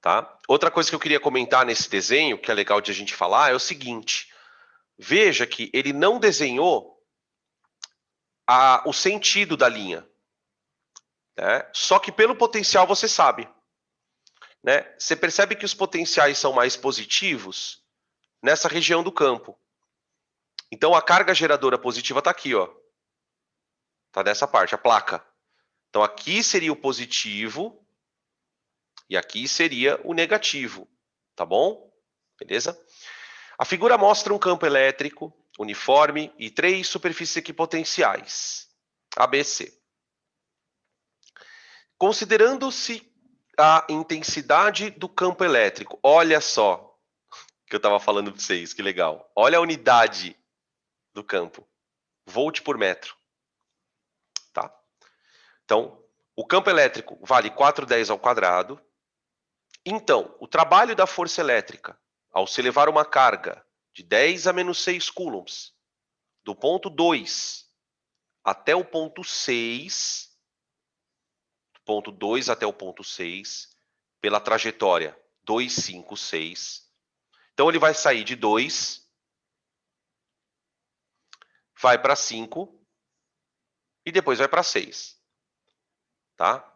Tá? Outra coisa que eu queria comentar nesse desenho, que é legal de a gente falar, é o seguinte. Veja que ele não desenhou o sentido da linha. Né? Só que pelo potencial você sabe. Né? Você percebe que os potenciais são mais positivos nessa região do campo. Então a carga geradora positiva está aqui, ó. Está nessa parte, a placa. Então aqui seria o positivo e aqui seria o negativo, tá bom? Beleza? A figura mostra um campo elétrico uniforme e 3 superfícies equipotenciais, ABC. Considerando-se a intensidade do campo elétrico, olha só que eu estava falando para vocês, que legal. Olha a unidade do campo, volt por metro. Tá? Então, o campo elétrico vale 410 ao quadrado. Então, o trabalho da força elétrica, ao se levar uma carga de 10 a menos 6 coulombs, do ponto 2 até o ponto 6, do ponto 2 até o ponto 6, pela trajetória 2, 5, 6. Então, ele vai sair de 2, vai para 5 e depois vai para 6. Tá?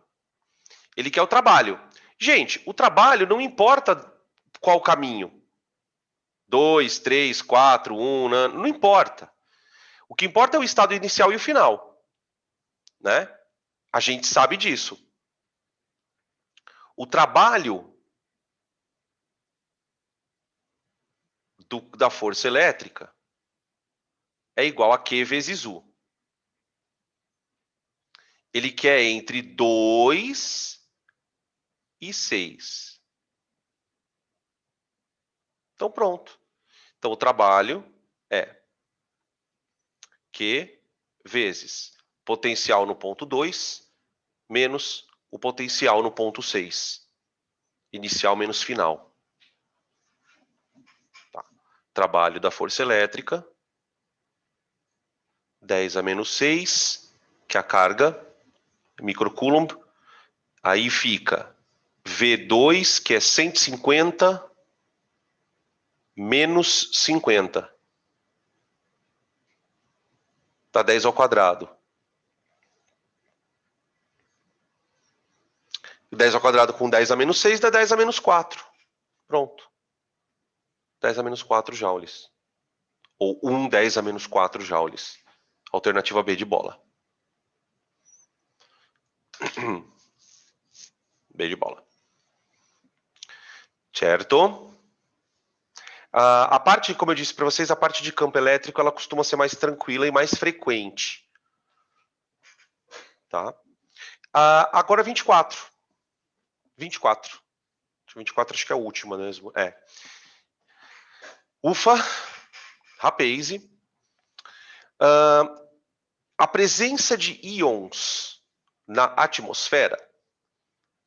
Ele quer o trabalho. Gente, o trabalho não importa qual caminho. 2, 3, 4, 1, não importa. O que importa é o estado inicial e o final. Né? A gente sabe disso. O trabalho da força elétrica é igual a Q vezes U. Ele quer entre 2 e 6. Então, pronto. Então, o trabalho é Q vezes potencial no ponto 2 menos o potencial no ponto 6. Inicial menos final. Tá. Trabalho da força elétrica. 10 a menos 6, que é a carga, microcoulomb. Aí fica V2, que é 150, menos 50. Dá 10 ao quadrado. 10 ao quadrado com 10 a menos 6 dá 10 a menos 4. Pronto. 10 a menos 4 joules. Ou 1 10 a menos 4 joules. Alternativa B de bola. B de bola. Certo? A parte, como eu disse para vocês, a parte de campo elétrico, ela costuma ser mais tranquila e mais frequente. Tá? Agora 24. 24. 24 acho que é a última mesmo. Ufa, rapaz. A presença de íons na atmosfera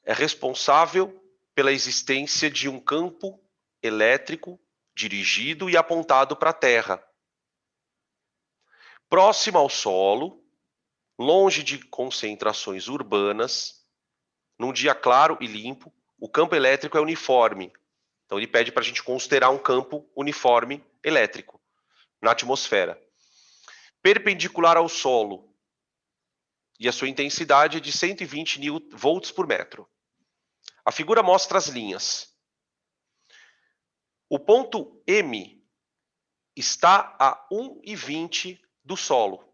é responsável pela existência de um campo elétrico dirigido e apontado para a Terra. Próximo ao solo, longe de concentrações urbanas, num dia claro e limpo, o campo elétrico é uniforme. Então ele pede para a gente considerar um campo uniforme elétrico na atmosfera. Perpendicular ao solo, e a sua intensidade é de 120 volts por metro. A figura mostra as linhas. O ponto M está a 1,20 do solo.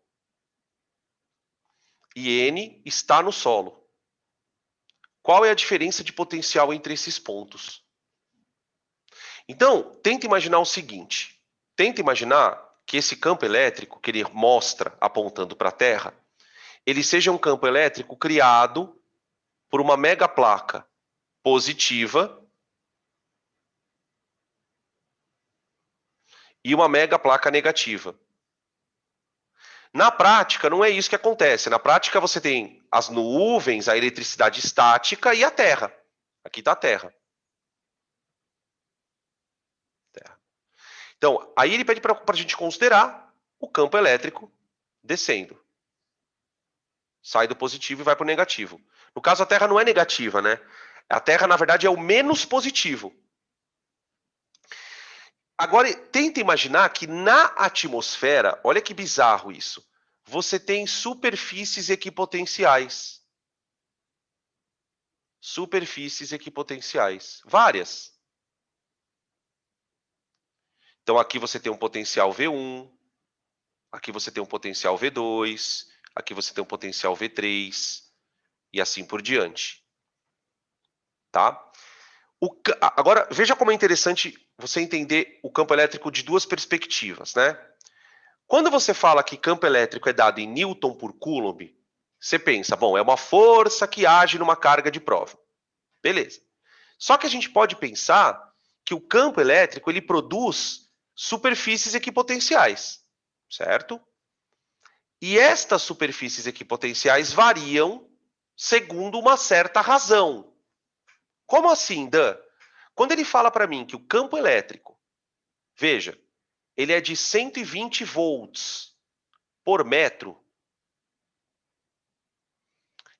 E N está no solo. Qual é a diferença de potencial entre esses pontos? Então, tenta imaginar o seguinte. Tenta imaginar que esse campo elétrico que ele mostra apontando para a Terra, ele seja um campo elétrico criado por uma mega placa positiva e uma mega placa negativa. Na prática, não é isso que acontece. Na prática, você tem as nuvens, a eletricidade estática e a Terra. Aqui está a Terra. Então, aí ele pede para a gente considerar o campo elétrico descendo. Sai do positivo e vai para o negativo. No caso, a Terra não é negativa, né? A Terra, na verdade, é o menos positivo. Agora, tenta imaginar que na atmosfera, olha que bizarro isso, você tem superfícies equipotenciais. Superfícies equipotenciais. Várias. Então, aqui você tem um potencial V1, aqui você tem um potencial V2, aqui você tem um potencial V3, e assim por diante. Tá? Agora, veja como é interessante você entender o campo elétrico de duas perspectivas, né? Quando você fala que campo elétrico é dado em Newton por Coulomb, você pensa, bom, é uma força que age numa carga de prova. Beleza. Só que a gente pode pensar que o campo elétrico ele produz superfícies equipotenciais, certo? E estas superfícies equipotenciais variam segundo uma certa razão. Como assim, Dan? Quando ele fala para mim que o campo elétrico, veja, ele é de 120 volts por metro, o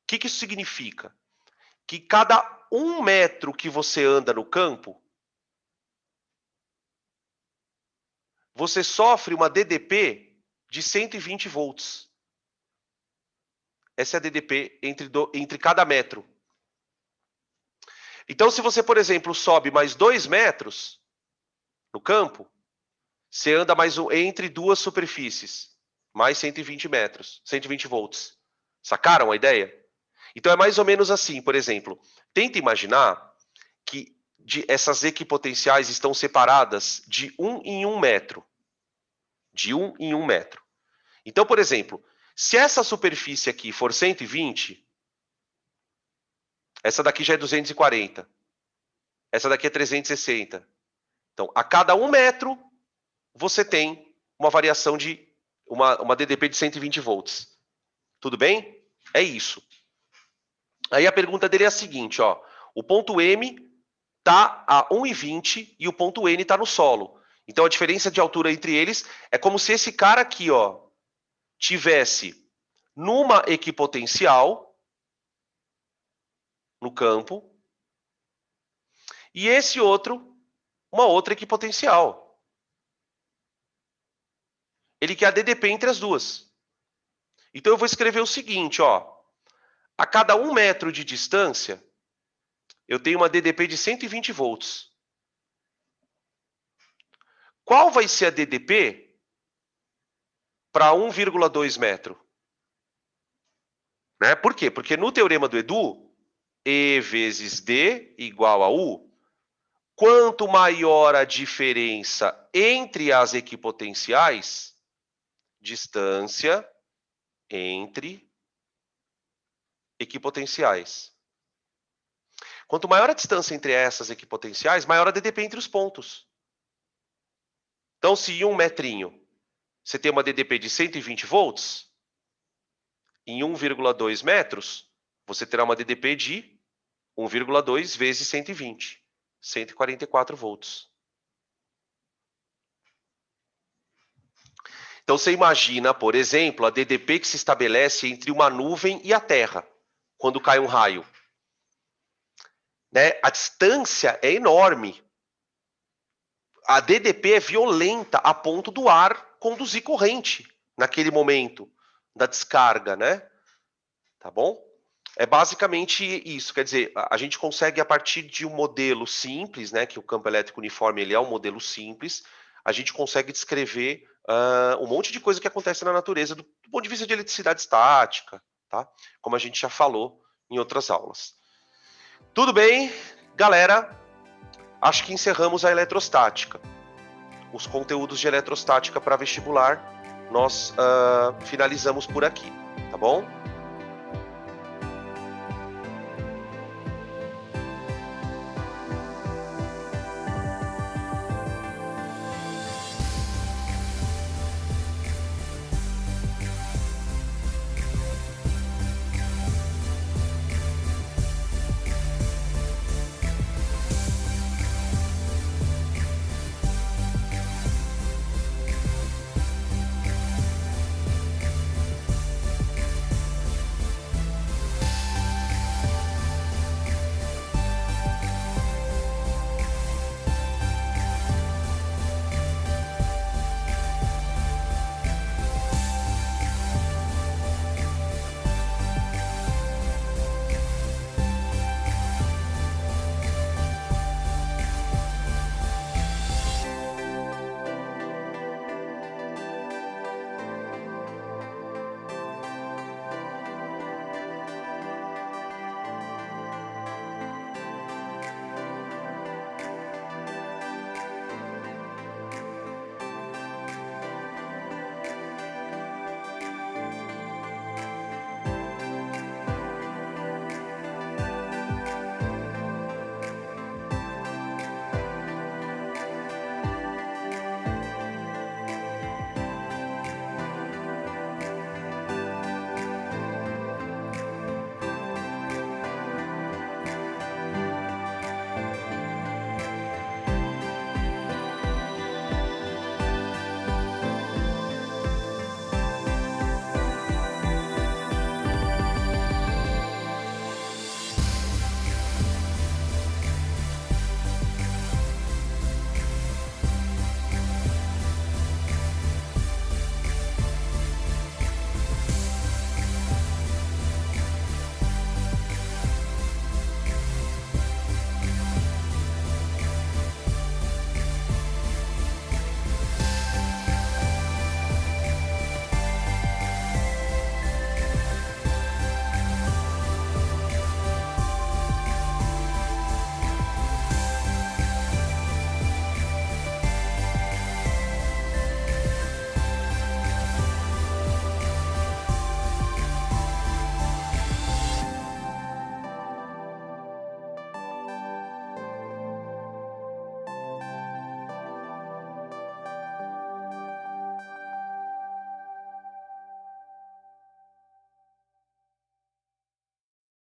que isso significa? Que cada 1 metro que você anda no campo, você sofre uma DDP de 120 volts. Essa é a DDP entre cada metro. Então, se você, por exemplo, sobe mais 2 metros no campo, você anda mais entre duas superfícies, mais 120 metros, 120 volts. Sacaram a ideia? Então, é mais ou menos assim, por exemplo, tenta imaginar que essas equipotenciais estão separadas de 1 em 1 metro. De 1 em 1 metro. Então, por exemplo, se essa superfície aqui for 120, essa daqui já é 240. Essa daqui é 360. Então, a cada 1 metro, você tem uma variação de uma DDP de 120 volts. Tudo bem? É isso. Aí a pergunta dele é a seguinte, ó. O ponto M está a 1,20 e o ponto N está no solo. Então, a diferença de altura entre eles é como se esse cara aqui, ó, tivesse numa equipotencial no campo e esse outro, uma outra equipotencial. Ele quer a DDP entre as duas. Então, eu vou escrever o seguinte, ó. A cada 1 metro de distância, eu tenho uma DDP de 120 volts. Qual vai ser a DDP para 1,2 metro? Né? Por quê? Porque no teorema do Edu, E vezes D igual a U. Quanto maior a diferença entre as equipotenciais, distância entre equipotenciais. Quanto maior a distância entre essas equipotenciais, maior a DDP entre os pontos. Então, se em 1 metrinho você tem uma DDP de 120 volts, em 1,2 metros, você terá uma DDP de 1,2 vezes 120, 144 volts. Então, você imagina, por exemplo, a DDP que se estabelece entre uma nuvem e a Terra, quando cai um raio. Né? A distância é enorme. A DDP é violenta a ponto do ar conduzir corrente naquele momento da descarga, né? Tá bom? É basicamente isso. Quer dizer, a gente consegue, a partir de um modelo simples, né, que o campo elétrico uniforme ele é um modelo simples, a gente consegue descrever um monte de coisa que acontece na natureza do ponto de vista de eletricidade estática, tá? Como a gente já falou em outras aulas. Tudo bem, galera? Acho que encerramos a eletrostática. Os conteúdos de eletrostática para vestibular, nós finalizamos por aqui, tá bom?